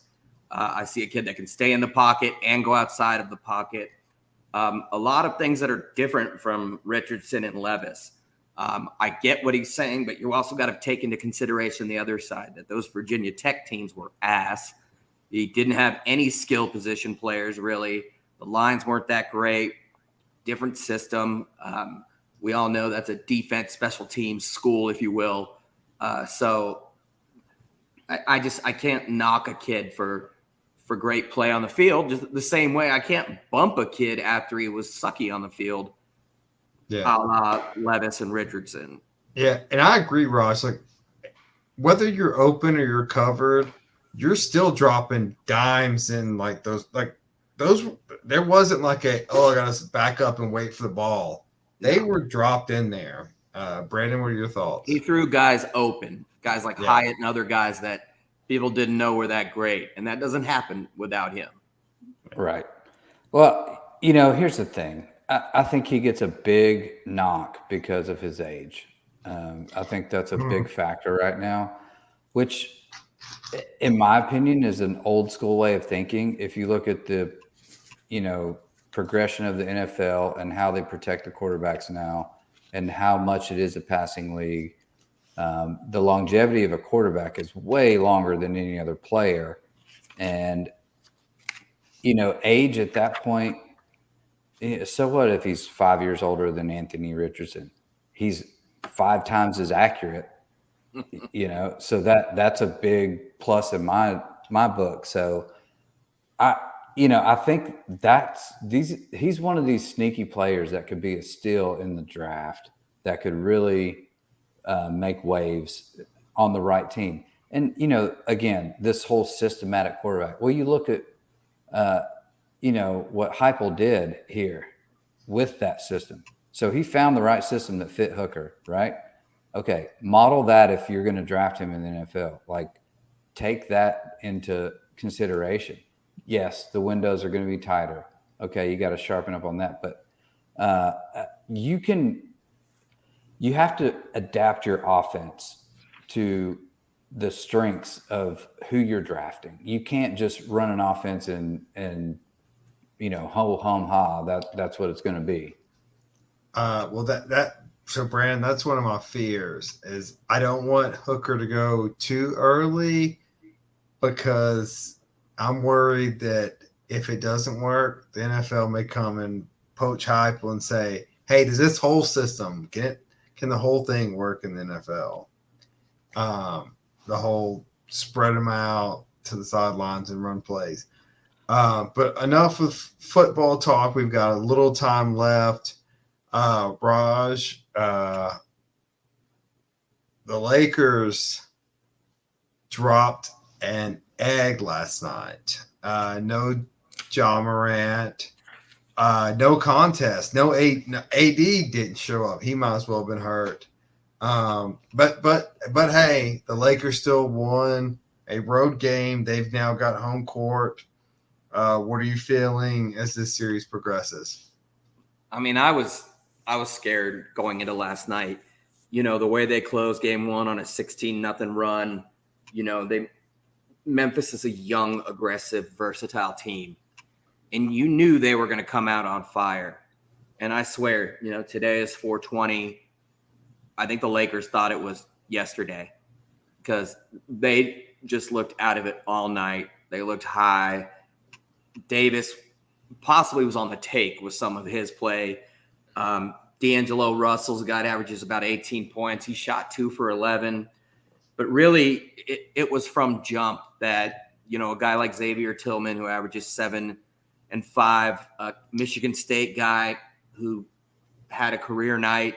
Speaker 4: I see a kid that can stay in the pocket and go outside of the pocket. A lot of things that are different from Richardson and Levis. I get what he's saying, but you also got to take into consideration the other side, that those Virginia Tech teams were ass. He didn't have any skill position players, really. The lines weren't that great. Different system. We all know that's a defense special teams school, if you will. So I can't knock a kid for great play on the field, just the same way I can't bump a kid after he was sucky on the field.
Speaker 2: Yeah,
Speaker 4: A la Levis and Richardson.
Speaker 2: yeah, and I agree, Ross. Like, whether you're open or you're covered, you're still dropping dimes in like those. There wasn't like I gotta back up and wait for the ball. They were dropped in there. Brandon, what are your thoughts?
Speaker 4: He threw guys open, guys like Hyatt and other guys that people didn't know were that great, and that doesn't happen without him.
Speaker 3: Right. Well, here's the thing. I think he gets a big knock because of his age. I think that's a big factor right now, which, in my opinion, is an old school way of thinking. If you look at the, progression of the NFL and how they protect the quarterbacks now and how much it is a passing league, the longevity of a quarterback is way longer than any other player. And, age at that point, so what if he's 5 years older than Anthony Richardson? He's 5 times as accurate, so that's a big plus in my book. So I think he's one of these sneaky players that could be a steal in the draft that could really make waves on the right team. And, again, this whole systematic quarterback. Well, you look at, what Heupel did here with that system. So he found the right system that fit Hooker, right? Okay, model that if you're going to draft him in the NFL. Like, take that into consideration. Yes, the windows are going to be tighter. Okay, you got to sharpen up on that. But you have to adapt your offense to the strengths of who you're drafting. You can't just run an offense and ho hum ha. That's what it's going to be.
Speaker 2: So Brandon, that's one of my fears is I don't want Hooker to go too early because I'm worried that if it doesn't work, the NFL may come and poach Heupel and say, "Hey, does this whole system can the whole thing work in the NFL?" The whole spread them out to the sidelines and run plays. But enough of football talk. We've got a little time left. Raj, the Lakers dropped an egg last night. No Ja Morant. No contest. No AD didn't show up. He might as well have been hurt. But hey, the Lakers still won a road game. They've now got home court. What are you feeling as this series progresses?
Speaker 4: I mean, I was scared going into last night. The way they closed game one on a 16-0 run. Memphis is a young, aggressive, versatile team. And you knew they were going to come out on fire. And I swear, today is 420. I think the Lakers thought it was yesterday because they just looked out of it all night. They looked high. Davis possibly was on the take with some of his play. D'Angelo Russell's a guy that averages about 18 points. He shot 2 for 11. But really, it was from jump that, a guy like Xavier Tillman, who averages 7 and 5, a Michigan State guy who had a career night,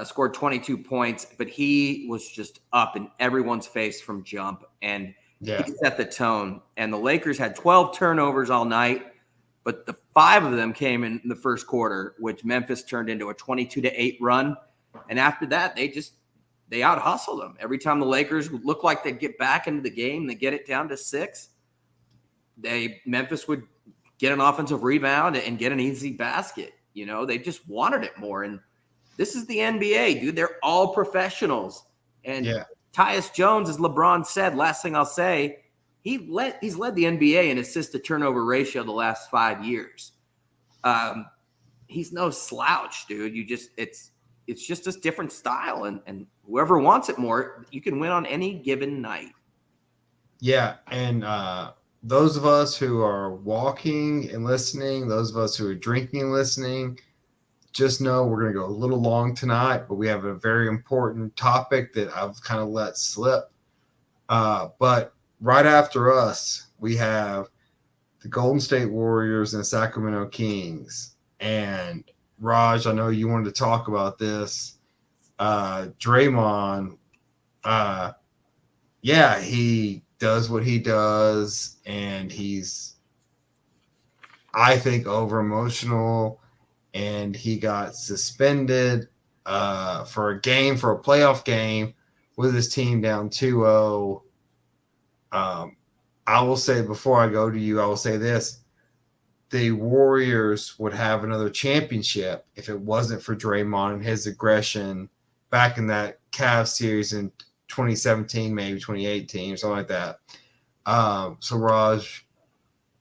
Speaker 4: scored 22 points, but he was just up in everyone's face from jump. And he set the tone. And the Lakers had 12 turnovers all night. but the 5 of them came in the first quarter, which Memphis turned into a 22-8 run. And after that, they out-hustled them. Every time the Lakers looked like they'd get back into the game, they get it down to 6, Memphis would get an offensive rebound and get an easy basket. They just wanted it more. And this is the NBA, dude. They're all professionals. And Tyus Jones, as LeBron said, last thing I'll say, he's led the NBA in assist to turnover ratio the last 5 years. He's no slouch, dude. It's just a different style, and whoever wants it more, you can win on any given night.
Speaker 2: Yeah, and those of us who are walking and listening, those of us who are drinking and listening, just know we're going to go a little long tonight, but we have a very important topic that I've kind of let slip. But right after us, we have the Golden State Warriors and the Sacramento Kings. And Raj, I know you wanted to talk about this. Draymond, he does what he does, and he's, I think, over emotional. And he got suspended for a playoff game with his team down 2-0. I will say, before I go to you, I will say this. The Warriors would have another championship if it wasn't for Draymond and his aggression back in that Cavs series in 2017, maybe 2018, or something like that. So, Raj,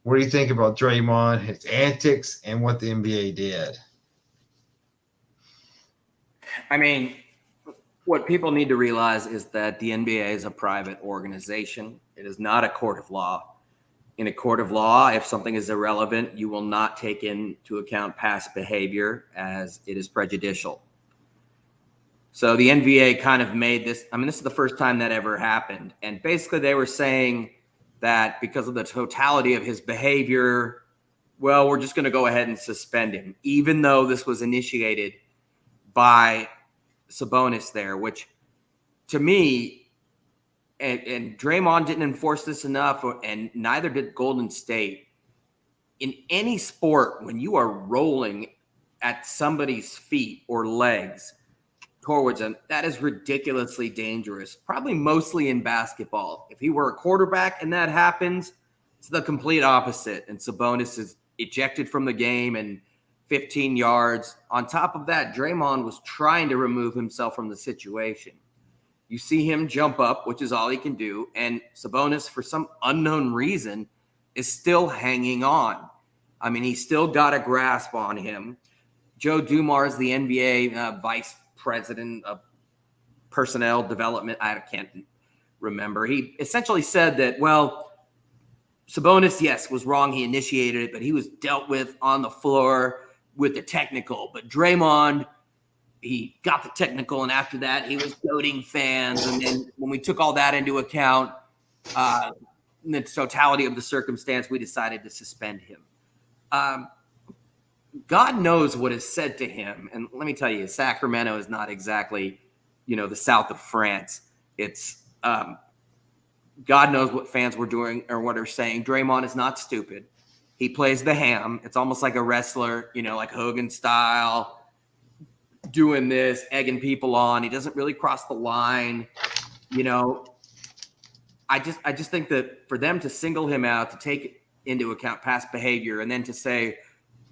Speaker 2: what do you think about Draymond, his antics, and what the NBA did?
Speaker 4: I mean, what people need to realize is that the NBA is a private organization. It is not a court of law. In a court of law, if something is irrelevant, you will not take into account past behavior as it is prejudicial. So the NBA kind of made this. I mean, this is the first time that ever happened. And basically they were saying that because of the totality of his behavior, well, we're just going to go ahead and suspend him, even though this was initiated by Sabonis there, which to me, and Draymond didn't enforce this enough, and neither did Golden State. In any sport, when you are rolling at somebody's feet or legs towards them, that is ridiculously dangerous, probably mostly in basketball. If he were a quarterback and that happens, it's the complete opposite. And Sabonis is ejected from the game and 15 yards. On top of that, Draymond was trying to remove himself from the situation. You see him jump up, which is all he can do, and Sabonis, for some unknown reason, is still hanging on. I mean, he's still got a grasp on him. Joe Dumars, the NBA vice president of personnel development, I can't remember. He essentially said that, well, Sabonis, yes, was wrong. He initiated it, but he was dealt with on the floor with the technical. But Draymond, he got the technical, and after that, he was goading fans. And then when we took all that into account, the totality of the circumstance, we decided to suspend him. God knows what is said to him. And let me tell you, Sacramento is not exactly, the south of France. It's God knows what fans were doing or what they're saying. Draymond is not stupid. He plays the ham. It's almost like a wrestler, like Hogan style, doing this, egging people on. He doesn't really cross the line. I just think that for them to single him out, to take into account past behavior, and then to say,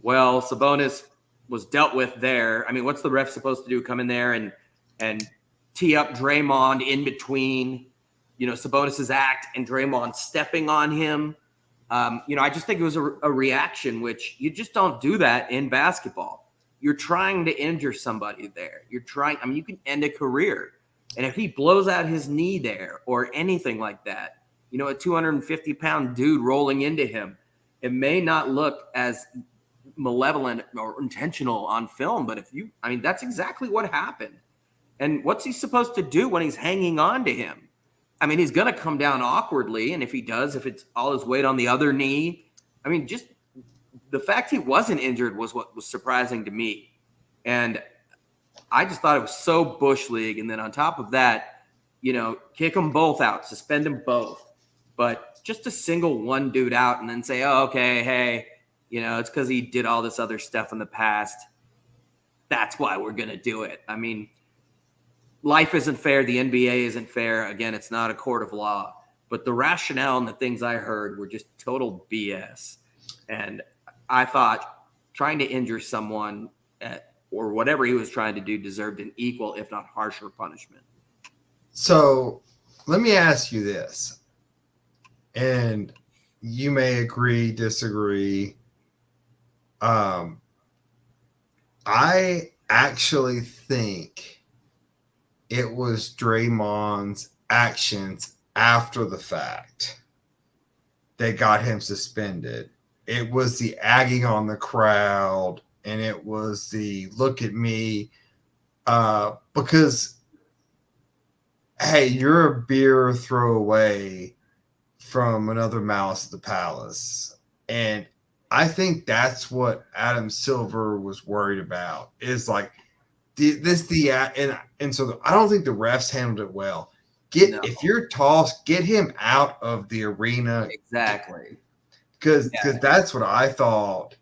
Speaker 4: well, Sabonis was dealt with there. I mean, what's the ref supposed to do? Come in there and tee up Draymond in between, Sabonis's act and Draymond stepping on him. I just think it was a reaction, which you just don't do that in basketball. You're trying to injure somebody there. You can end a career. And if he blows out his knee there or anything like that, a 250-pound dude rolling into him, it may not look as malevolent or intentional on film, but that's exactly what happened. And what's he supposed to do when he's hanging on to him? I mean, he's going to come down awkwardly. And if he does, if it's all his weight on the other knee, just the fact he wasn't injured was what was surprising to me. And I just thought it was so Bush League. And then on top of that, kick them both out, suspend them both. But just to single one dude out and then say, oh, okay, hey, It's because he did all this other stuff in the past. That's why we're going to do it. I mean, life isn't fair. The NBA isn't fair. Again, it's not a court of law. But the rationale and the things I heard were just total BS. And I thought trying to injure someone or whatever he was trying to do deserved an equal, if not harsher, punishment.
Speaker 2: So let me ask you this, and you may agree, disagree. I actually think it was Draymond's actions after the fact that got him suspended. It was the agging on the crowd, and it was the look at me, because, hey, you're a beer throw away from another mouse at the palace. And I think that's what Adam Silver was worried about, is like and so I don't think the refs handled it well. If you're tossed, get him out of the arena.
Speaker 4: Exactly.
Speaker 2: Because that's what I thought.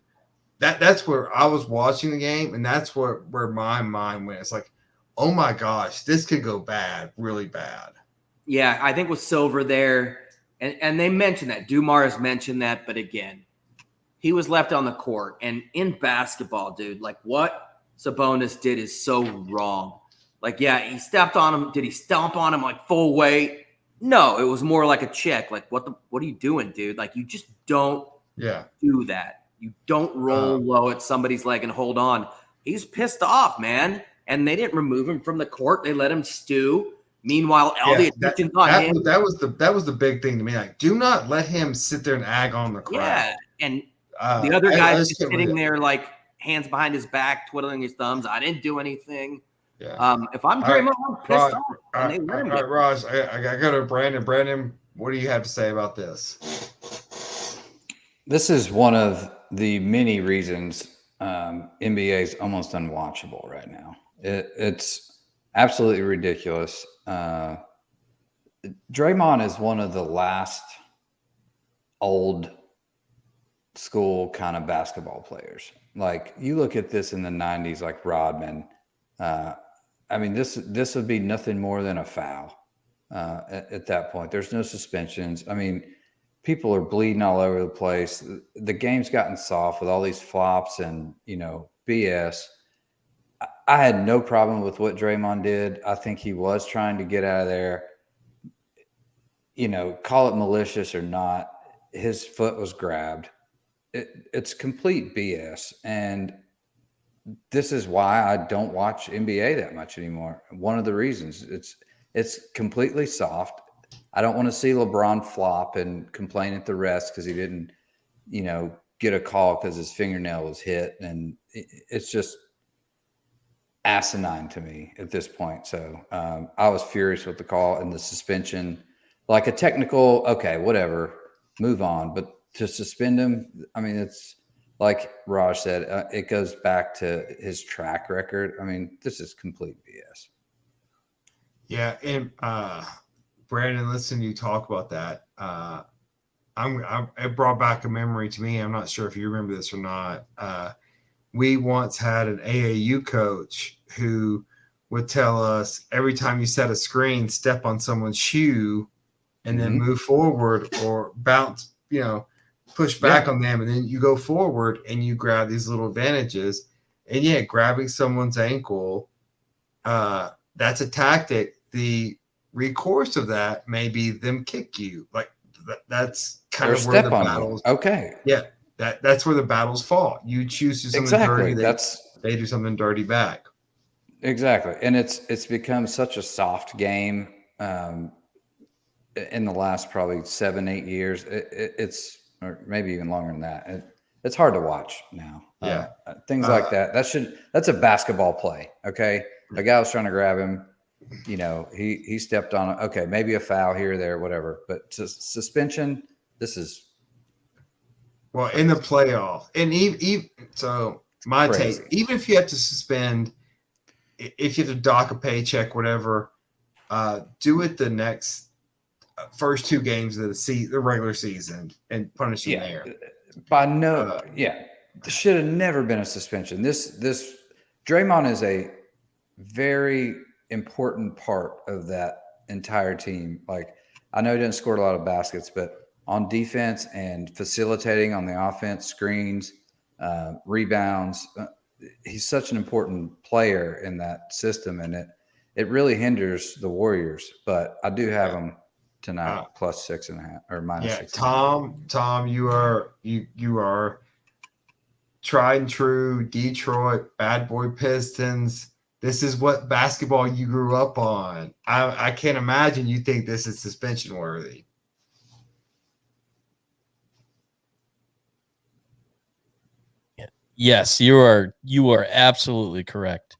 Speaker 2: That's where I was watching the game, and that's where my mind went. It's like, oh my gosh, this could go bad, really bad.
Speaker 4: Yeah, I think with Silver there, and they mentioned that. Dumars mentioned that, but again, he was left on the court. And in basketball, dude, like what Sabonis did is so wrong. Like, yeah, he stepped on him. Did he stomp on him like full weight? No, it was more like a check. Like, what are you doing, dude? Like, you just don't do that. You don't roll low at somebody's leg and hold on. He's pissed off, man. And they didn't remove him from the court. They let him stew. Meanwhile, all the attention's on him.
Speaker 2: That was the big thing to me. Like, do not let him sit there and ag on the crowd.
Speaker 4: Yeah, and the other guy's just sitting there, like hands behind his back, twiddling his thumbs. I didn't do anything.
Speaker 2: Yeah.
Speaker 4: If I'm Draymond, I'm pissed off.
Speaker 2: All right, Raj, I got to Brandon. Brandon, what do you have to say about this?
Speaker 3: This is one of the many reasons NBA is almost unwatchable right now. It's absolutely ridiculous. Draymond is one of the last old school kind of basketball players. Like, you look at this in the 90s, like Rodman. I mean, this would be nothing more than a foul at that point. There's no suspensions. I mean, people are bleeding all over the place. The game's gotten soft with all these flops and, BS. I had no problem with what Draymond did. I think he was trying to get out of there. Call it malicious or not, his foot was grabbed. It's complete BS. And this is why I don't watch NBA that much anymore. One of the reasons it's completely soft. I don't want to see LeBron flop and complain at the refs because he didn't, get a call because his fingernail was hit. And it's just asinine to me at this point. So I was furious with the call and the suspension. Like a technical, okay, whatever, move on. But to suspend him, I mean, it's like Raj said, it goes back to his track record. I mean, this is complete BS.
Speaker 2: Yeah, and Brandon, listen to you talk about that. It brought back a memory to me. I'm not sure if you remember this or not. We once had an AAU coach who would tell us every time you set a screen, step on someone's shoe and then move forward or bounce, push back on them. And then you go forward and you grab these little advantages. And grabbing someone's ankle, that's a tactic. The recourse of that may be them kick you. Like that's kind of where the battles.
Speaker 3: Okay.
Speaker 2: Yeah. That's where the battles fall. You choose to do something dirty. They do something dirty back.
Speaker 3: Exactly. And it's become such a soft game in the last probably 7-8 years. It's or maybe even longer than that. It's hard to watch now.
Speaker 2: Yeah.
Speaker 3: Things like that. That's a basketball play. Okay. A guy was trying to grab him. He stepped on it. Okay. Maybe a foul here or there, whatever. But suspension, this is.
Speaker 2: Well, in the playoff, and even so, my
Speaker 3: crazy.
Speaker 2: take, even if you have to suspend, if you have to dock a paycheck, whatever, do it the next first two games of the regular season and punish them there.
Speaker 3: should have never been a suspension. This Draymond is a very important part of that entire team. Like, I know he didn't score a lot of baskets, but on defense and facilitating on the offense, screens, rebounds, he's such an important player in that system, and it really hinders the Warriors. But I do have them tonight plus 6.5 or minus 6.5.
Speaker 2: Tom, you are tried and true Detroit bad boy Pistons. This is what basketball you grew up on. I can't imagine you think this is suspension worthy.
Speaker 1: Yes, you are absolutely correct.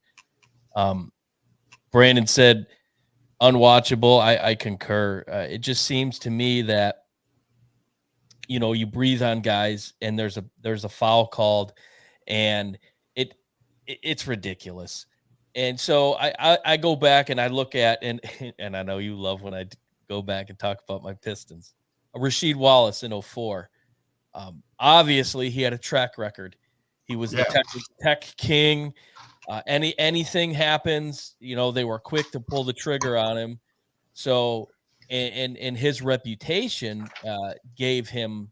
Speaker 1: Brandon said unwatchable. I concur. It just seems to me that, you know, you breathe on guys and there's a foul called, and it's ridiculous. And so I go back and I look at, and I know you love when I go back and talk about my Pistons. Rasheed Wallace in 2004. Obviously he had a track record. He was the tech king. Anything happens, you know, they were quick to pull the trigger on him. So, and his reputation gave him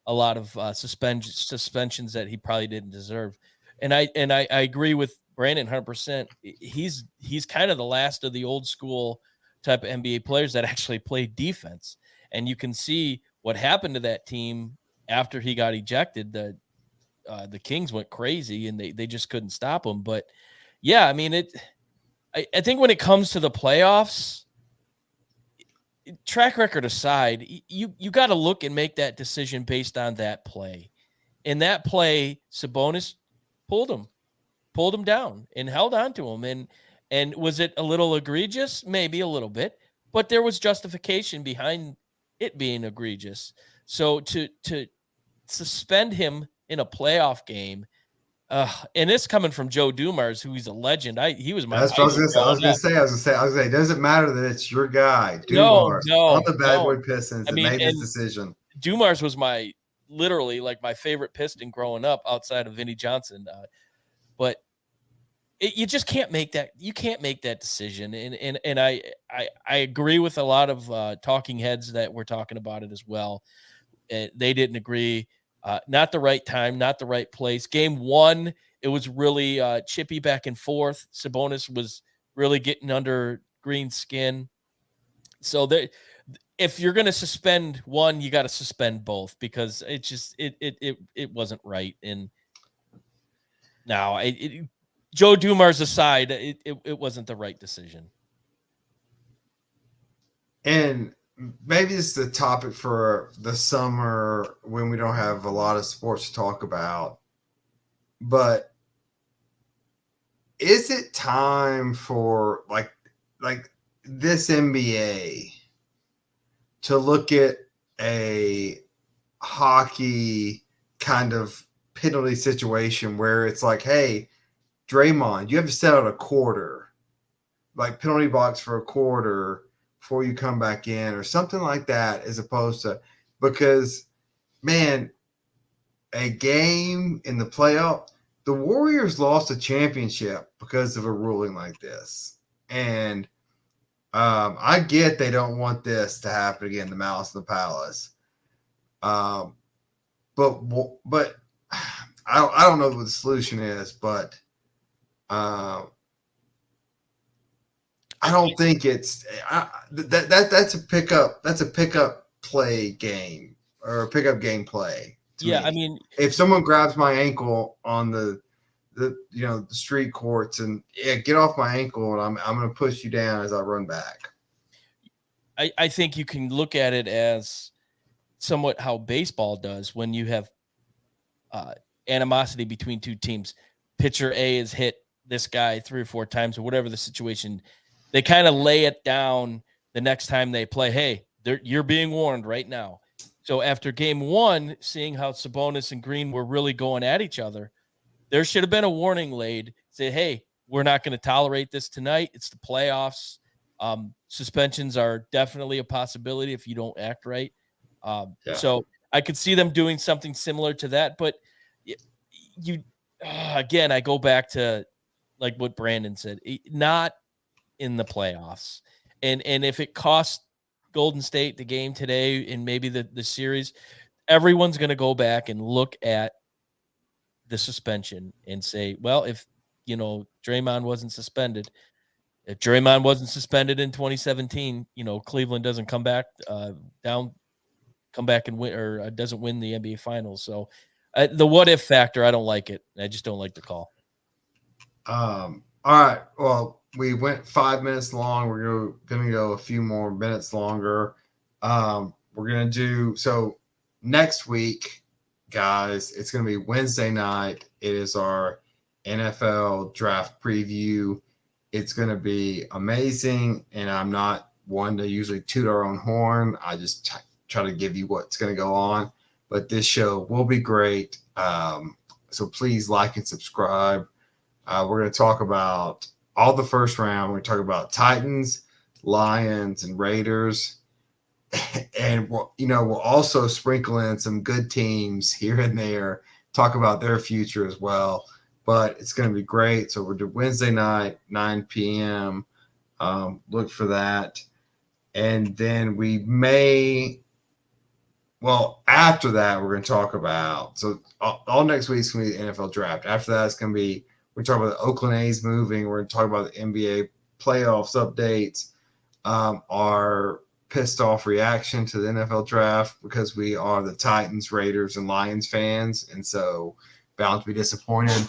Speaker 1: a lot of suspensions that he probably didn't deserve. And I agree with Brandon 100%. He's kind of the last of the old school type of NBA players that actually played defense. And you can see what happened to that team after he got ejected. The Kings went crazy and they just couldn't stop him. But yeah, I mean, I think when it comes to the playoffs, track record aside, you got to look and make that decision based on that play. In that play, Sabonis pulled him down and held on to him. And was it a little egregious? Maybe a little bit, but there was justification behind it being egregious. So to suspend him in a playoff game, and this coming from Joe Dumars, who he's a legend. He was my.
Speaker 2: That's what I was gonna say. It doesn't matter that it's your guy, Dumars, on the bad boy Pistons that made this decision.
Speaker 1: Dumars was literally my favorite Piston growing up, outside of Vinnie Johnson. But you just can't make that. You can't make that decision. And I agree with a lot of talking heads that were talking about it as well. They didn't agree. Not the right time, not the right place. Game 1, it was really chippy back and forth. Sabonis was really getting under Green's skin. So if you're going to suspend one, you got to suspend both, because it just it wasn't right. And now Joe Dumars aside, it wasn't the right decision.
Speaker 2: And maybe it's the topic for the summer when we don't have a lot of sports to talk about. But is it time for like this NBA to look at a hockey kind of penalty situation where it's like, hey, Draymond, you have to set out a quarter, like penalty box for a quarter before you come back in, or something like that, as opposed to, because, man, a game in the playoff, the Warriors lost a championship because of a ruling like this. And I get they don't want this to happen again, the Malice in the Palace. But I don't know what the solution is, but I don't think it's that's a pickup. That's a pickup play game, or a pickup game play.
Speaker 1: Yeah,
Speaker 2: me.
Speaker 1: I mean,
Speaker 2: if someone grabs my ankle on the street courts and get off my ankle, and I'm going to push you down as I run back.
Speaker 1: I think you can look at it as somewhat how baseball does when you have animosity between two teams. Pitcher A has hit this guy 3 or 4 times, or whatever the situation. They kind of lay it down the next time they play. Hey, you're being warned right now. So after game 1, seeing how Sabonis and Green were really going at each other, there should have been a warning laid. Say, hey, we're not going to tolerate this tonight. It's the playoffs. Suspensions are definitely a possibility if you don't act right. So I could see them doing something similar to that, but again, I go back to like what Brandon said, not in the playoffs. And if it costs Golden State the game today and maybe the series, everyone's going to go back and look at the suspension and say, well, if, Draymond wasn't suspended, if Draymond wasn't suspended in 2017, Cleveland doesn't come back and win, or doesn't win the NBA Finals. So the what if factor, I don't like it. I just don't like the call.
Speaker 2: All right. Well, we went 5 minutes long. We're going to go a few more minutes longer. We're going to do so next week, guys. It's going to be Wednesday night. It is our NFL draft preview. It's going to be amazing. And I'm not one to usually toot our own horn. I just try to give you what's going to go on. But this show will be great. So please like and subscribe. We're going to talk about all the first round. We're going to talk about Titans, Lions, and Raiders. And, we'll also sprinkle in some good teams here and there, talk about their future as well. But it's going to be great. So we're doing Wednesday night, 9 p.m. Look for that. And then we may – well, after that, we're going to talk about – so all next week is going to be the NFL draft. After that, it's going to be – we're talking about the Oakland A's moving. We're going to talk about the NBA playoffs updates, our pissed off reaction to the NFL draft because we are the Titans, Raiders, and Lions fans, and so bound to be disappointed.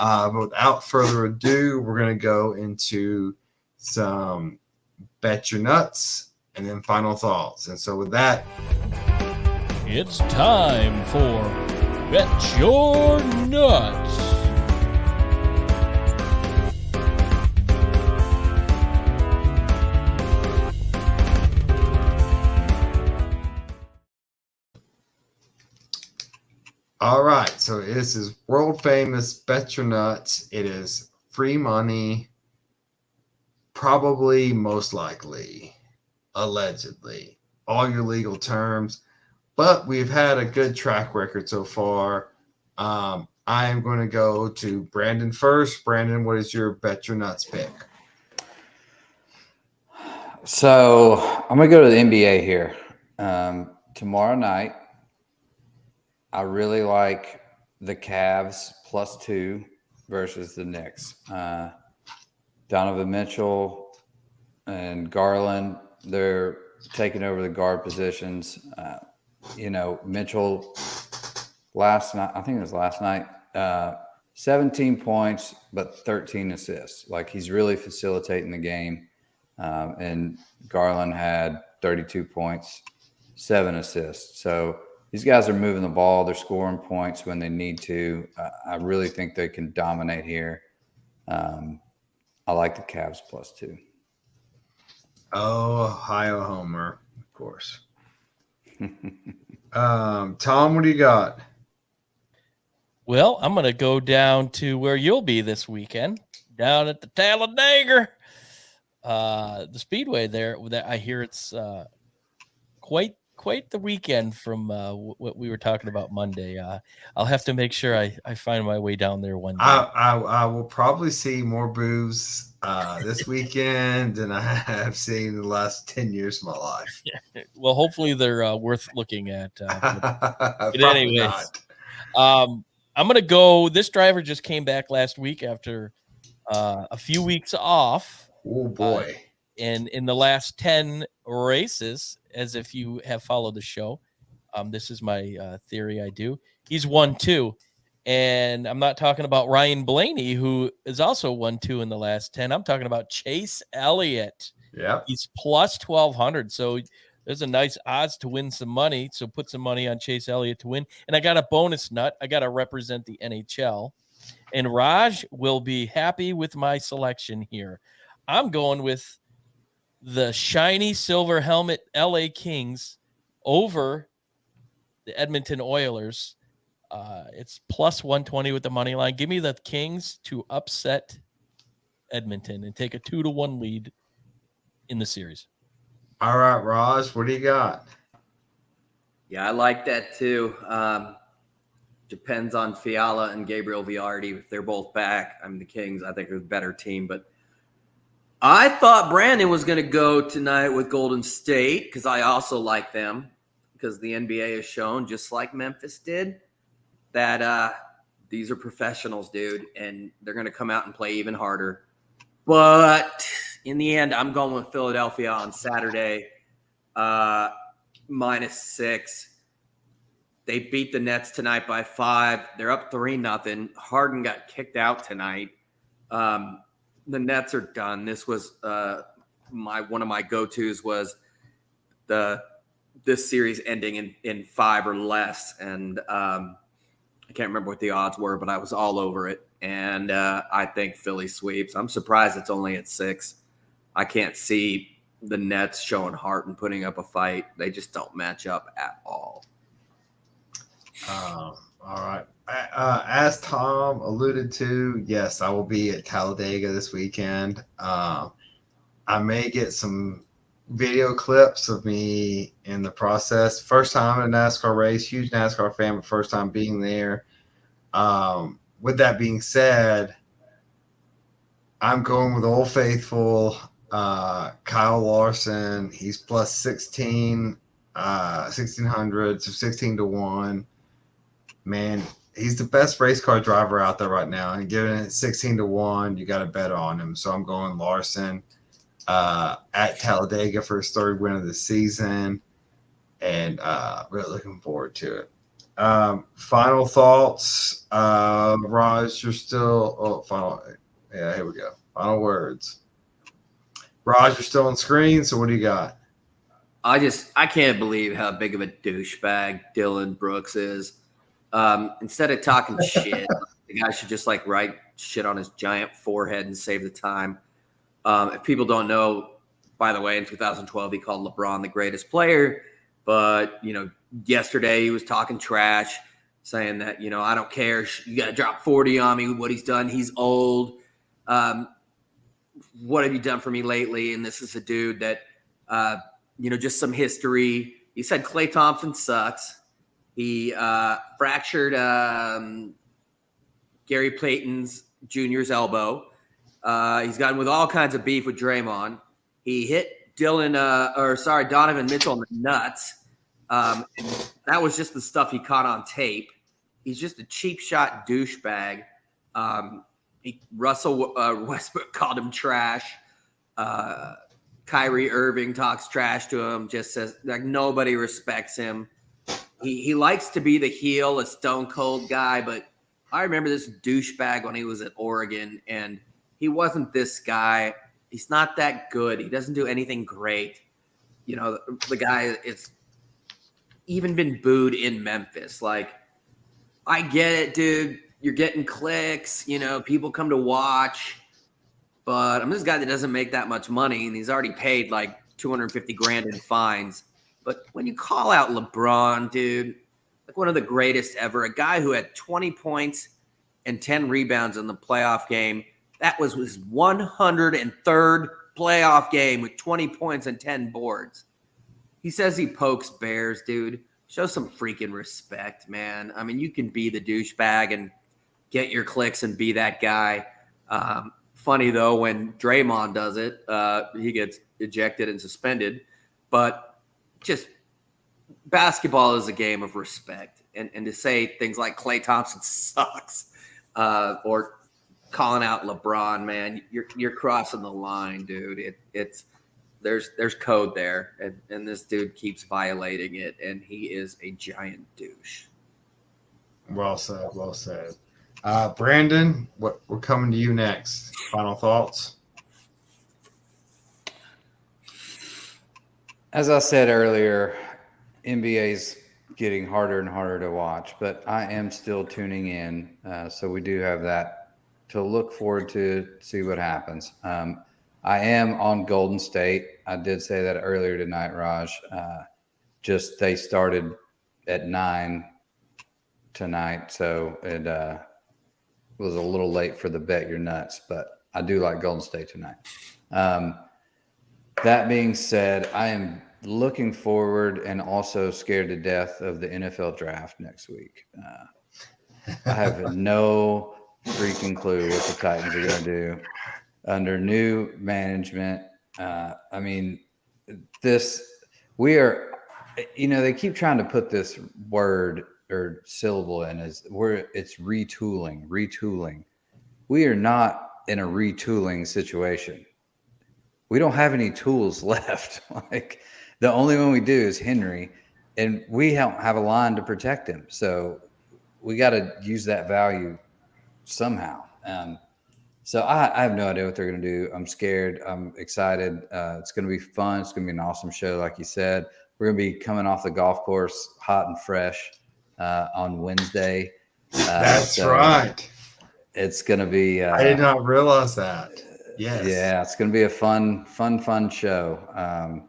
Speaker 2: But without further ado, we're going to go into some Bet Your Nuts and then final thoughts. And so with that,
Speaker 1: it's time for Bet Your Nuts.
Speaker 2: all right, so this is world famous Bet Your Nuts. It is free money, probably, most likely, allegedly, all your legal terms. But we've had a good track record so far. I am going to go to Brandon first. Brandon, what is your Bet Your Nuts pick?
Speaker 3: So I'm going to go to the NBA here. Tomorrow night, I really like the Cavs +2 versus the Knicks. Donovan Mitchell and Garland, they're taking over the guard positions. Mitchell last night, I think it was last night, 17 points, but 13 assists. Like, he's really facilitating the game. And Garland had 32 points, 7 assists. So these guys are moving the ball. They're scoring points when they need to. I really think they can dominate here. I like the Cavs +2.
Speaker 2: Oh, Ohio Homer, of course. Tom, what do you got?
Speaker 1: Well, I'm going to go down to where you'll be this weekend, down at the Talladega, the Speedway there. That I hear it's quite the weekend from what we were talking about Monday. I'll have to make sure I find my way down there one day.
Speaker 2: I will probably see more boobs this weekend than I have seen in the last 10 years of my life.
Speaker 1: Well, hopefully they're worth looking at. But
Speaker 2: anyways,
Speaker 1: I'm going to go. This driver just came back last week after a few weeks off.
Speaker 2: Oh, boy.
Speaker 1: And in the last 10 races, as if you have followed the show, this is my theory I do. He's won 2. And I'm not talking about Ryan Blaney, who is also 1-2 in the last 10. I'm talking about Chase Elliott.
Speaker 2: Yeah.
Speaker 1: He's plus 1,200. So there's a nice odds to win some money. So put some money on Chase Elliott to win. And I got a bonus nut. I got to represent the NHL. And Raj will be happy with my selection here. I'm going with the shiny silver helmet LA Kings over the Edmonton Oilers. It's plus 120 with the money line. Give me the Kings to upset Edmonton and take a 2-1 lead in the series.
Speaker 2: All right, Raj, what do you got?
Speaker 4: Yeah, I like that too. Depends on Fiala and Gabriel Villardi. If they're both back, the Kings, I think, are the better team. But I thought Brandon was going to go tonight with Golden State because I also like them, because the NBA has shown, just like Memphis did, that these are professionals, dude, and they're going to come out and play even harder. But in the end, I'm going with Philadelphia on Saturday, -6. They beat the Nets tonight by 5. They're up 3-0. Harden got kicked out tonight. The Nets are done. This was one of my go-tos was this series ending in 5 or less, and I can't remember what the odds were, but I was all over it. And I think Philly sweeps. I'm surprised it's only at 6. I can't see the Nets showing heart and putting up a fight. They just don't match up at all.
Speaker 2: All right. As Tom alluded to, yes, I will be at Talladega this weekend. I may get some video clips of me in the process. First time in a NASCAR race, huge NASCAR fan, but first time being there. With that being said, I'm going with Old Faithful, Kyle Larson. He's plus 1,600, so 16-1. Man, he's the best race car driver out there right now. And given it 16-1, you got to bet on him. So I'm going Larson at Talladega for his 3rd win of the season, and really looking forward to it. Final thoughts. Raj, you're still here we go. Final words. Raj, you're still on screen, so what do you got?
Speaker 4: I can't believe how big of a douchebag Dylan Brooks is. Instead of talking shit, the guy should just write shit on his giant forehead and save the time. If people don't know, by the way, in 2012 he called LeBron the greatest player, but yesterday he was talking trash, saying that I don't care, you got to drop 40 on me. What he's done, he's old. What have you done for me lately? And this is a dude that just some history. He said Klay Thompson sucks. He fractured Gary Payton Jr.'s elbow. He's gotten with all kinds of beef with Draymond. He hit Donovan Mitchell in the nuts. And that was just the stuff he caught on tape. He's just a cheap shot douchebag. Russell Westbrook called him trash. Kyrie Irving talks trash to him, just says nobody respects him. He likes to be the heel, a stone cold guy, but I remember this douchebag when he was at Oregon, and he wasn't this guy. He's not that good. He doesn't do anything great. The guy is even been booed in Memphis. I get it, dude. You're getting clicks. People come to watch. But I'm this guy that doesn't make that much money, and he's already paid $250,000 in fines. But when you call out LeBron, dude, one of the greatest ever, a guy who had 20 points and 10 rebounds in the playoff game, that was his 103rd playoff game with 20 points and 10 boards. He says he pokes bears, dude. Show some freaking respect, man. You can be the douchebag and get your clicks and be that guy. Funny, though, when Draymond does it, he gets ejected and suspended. But just basketball is a game of respect. And to say things like Klay Thompson sucks or calling out LeBron, man, you're crossing the line, dude. There's code there. And this dude keeps violating it, and he is a giant douche.
Speaker 2: Well said. Well said. Brandon, we're coming to you next. Final thoughts?
Speaker 3: As I said earlier, NBA's getting harder and harder to watch, but I am still tuning in. So we do have that to look forward to see what happens. I am on Golden State. I did say that earlier tonight, Raj. Just they started at 9 tonight, so it was a little late for the bet your nuts, but I do like Golden State tonight. That being said, I am looking forward and also scared to death of the NFL draft next week. I have no freaking clue what the Titans are going to do under new management. I mean, we are, they keep trying to put this word or syllable in it's retooling. We are not in a retooling situation. We don't have any tools left. Like the only one we do is Henry, and we don't have a line to protect him. So we got to use that value somehow. So I have no idea what they're going to do. I'm scared. I'm excited. It's going to be fun. It's going to be an awesome show. Like you said, we're going to be coming off the golf course hot and fresh on Wednesday.
Speaker 2: That's right.
Speaker 3: It's going to be.
Speaker 2: I did not realize that. Yes.
Speaker 3: Yeah, it's going to be a fun show.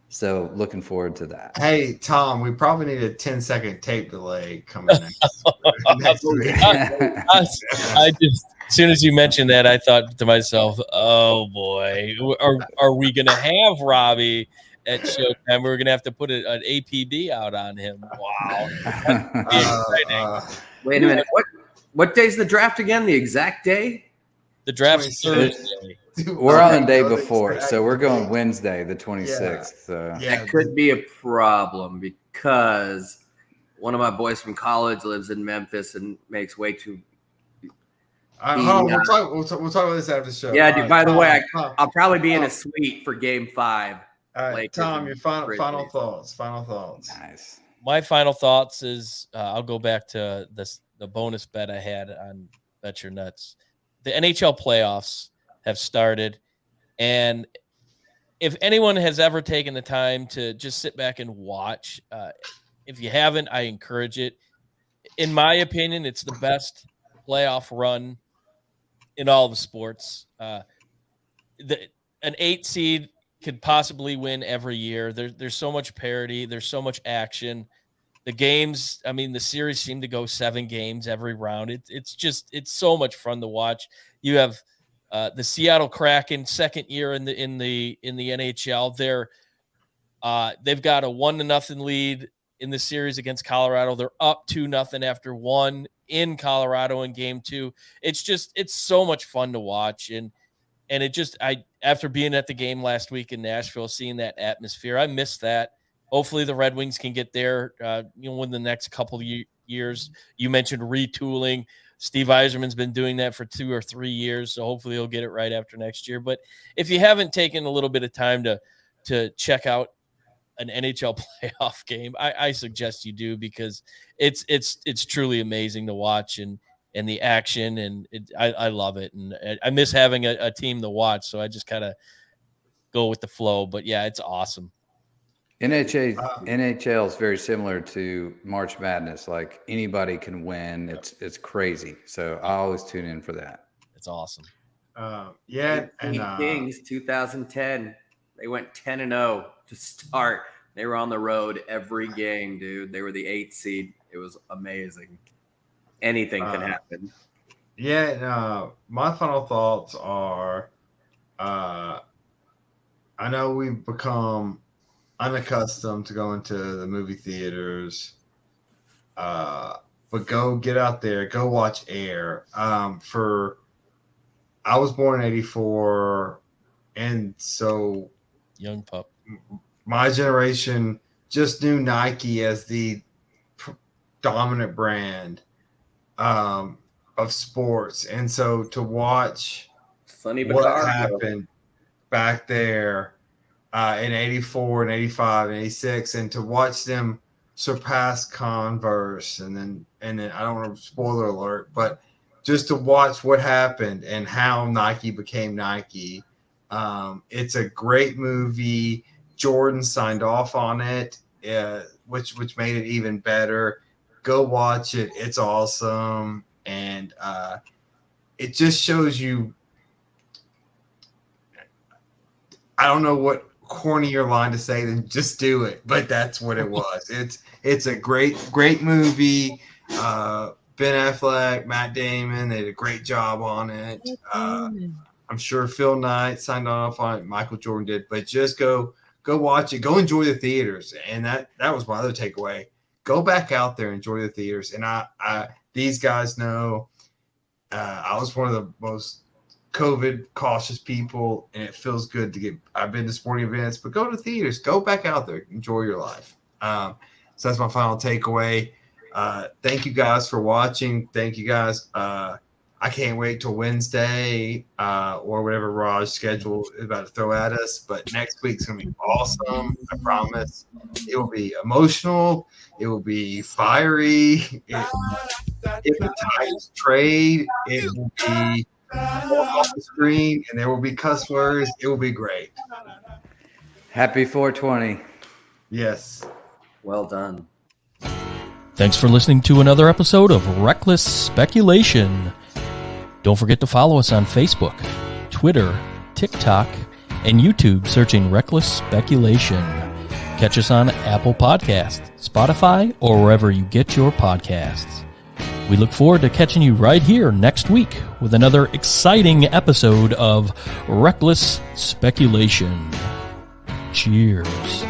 Speaker 3: So looking forward to that.
Speaker 2: Hey, Tom, we probably need a 10-second tape delay coming next week.
Speaker 1: I just, as soon as you mentioned that, I thought to myself, oh boy, are we going to have Robbie at Showtime? We're going to have to put an APB out on him. Wow.
Speaker 4: Wait a minute. What day's the draft again? The exact day?
Speaker 1: The draft's Thursday.
Speaker 3: We're on the day before, so we're going Wednesday, the 26th.
Speaker 4: That could be a problem because one of my boys from college lives in Memphis and makes way too.
Speaker 2: We'll talk about this after the show.
Speaker 4: Yeah, dude, by the way, I'll probably be in a suite for Game 5.
Speaker 2: All right, Tom, your final thoughts.
Speaker 3: Nice.
Speaker 1: My final thoughts is I'll go back to the bonus bet I had on Bet Your Nuts. The NHL playoffs have started, and if anyone has ever taken the time to just sit back and watch, if you haven't, I encourage it. In my opinion, it's the best playoff run in all the sports. An 8 seed could possibly win every year. There's so much parity. There's so much action. The games, I mean, the series seem to go 7 games every round. It's so much fun to watch. You have the Seattle Kraken, second year in the NHL. They've got a 1-0 lead in the series against Colorado. They're up 2-0 after 1 in Colorado in game 2. It's so much fun to watch. And after being at the game last week in Nashville, seeing that atmosphere, I miss that. Hopefully the Red Wings can get there, in the next couple of years. You mentioned retooling. Steve Yzerman's been doing that for 2 or 3 years, so hopefully he'll get it right after next year. But if you haven't taken a little bit of time to check out an NHL playoff game, I suggest you do, because it's truly amazing to watch and the action, and I love it. And I miss having a team to watch, so I just kind of go with the flow. But yeah, it's awesome.
Speaker 3: NHL is very similar to March Madness. Like anybody can win. It's crazy. So I always tune in for that.
Speaker 1: It's awesome.
Speaker 4: Kings 2010. They went 10-0 to start. They were on the road every game, dude. They were the 8th seed. It was amazing. Anything can happen.
Speaker 2: My final thoughts are, I know we've become unaccustomed to going to the movie theaters, but go get out there, go watch Air. I was born in 84, and so
Speaker 1: young pup.
Speaker 2: My generation just knew Nike as the dominant brand of sports, and so to watch what happened back there in 84 and 85 and 86, and to watch them surpass Converse, and then I don't want to spoiler alert, but just to watch what happened and how Nike became Nike. It's a great movie. Jordan signed off on it, which made it even better. Go watch it. It's awesome. And it just shows you, I don't know what cornier line to say than just do it, but that's what it was. It's a great movie. Ben Affleck, Matt Damon, they did a great job on it. I'm sure Phil Knight signed off on it. Michael Jordan did, but just go go watch it. Go enjoy the theaters. And that was my other takeaway. Go back out there, enjoy the theaters. And I these guys know I was one of the most COVID cautious people, and it feels good to get. I've been to sporting events, but go to theaters. Go back out there, enjoy your life. So that's my final takeaway. Thank you guys for watching. Thank you guys. I can't wait till Wednesday or whatever Raj's schedule is about to throw at us. But next week's going to be awesome. I promise. It will be emotional. It will be fiery. If the Titans trade, it will be off the screen, and there will be cuss words. It will be great.
Speaker 3: Happy 420.
Speaker 2: Yes.
Speaker 4: Well done.
Speaker 1: Thanks for listening to another episode of Reckless Speculation. Don't forget to follow us on Facebook, Twitter, TikTok, and YouTube searching Reckless Speculation. Catch us on Apple Podcasts, Spotify, or wherever you get your podcasts. We look forward to catching you right here next week with another exciting episode of Reckless Speculation. Cheers.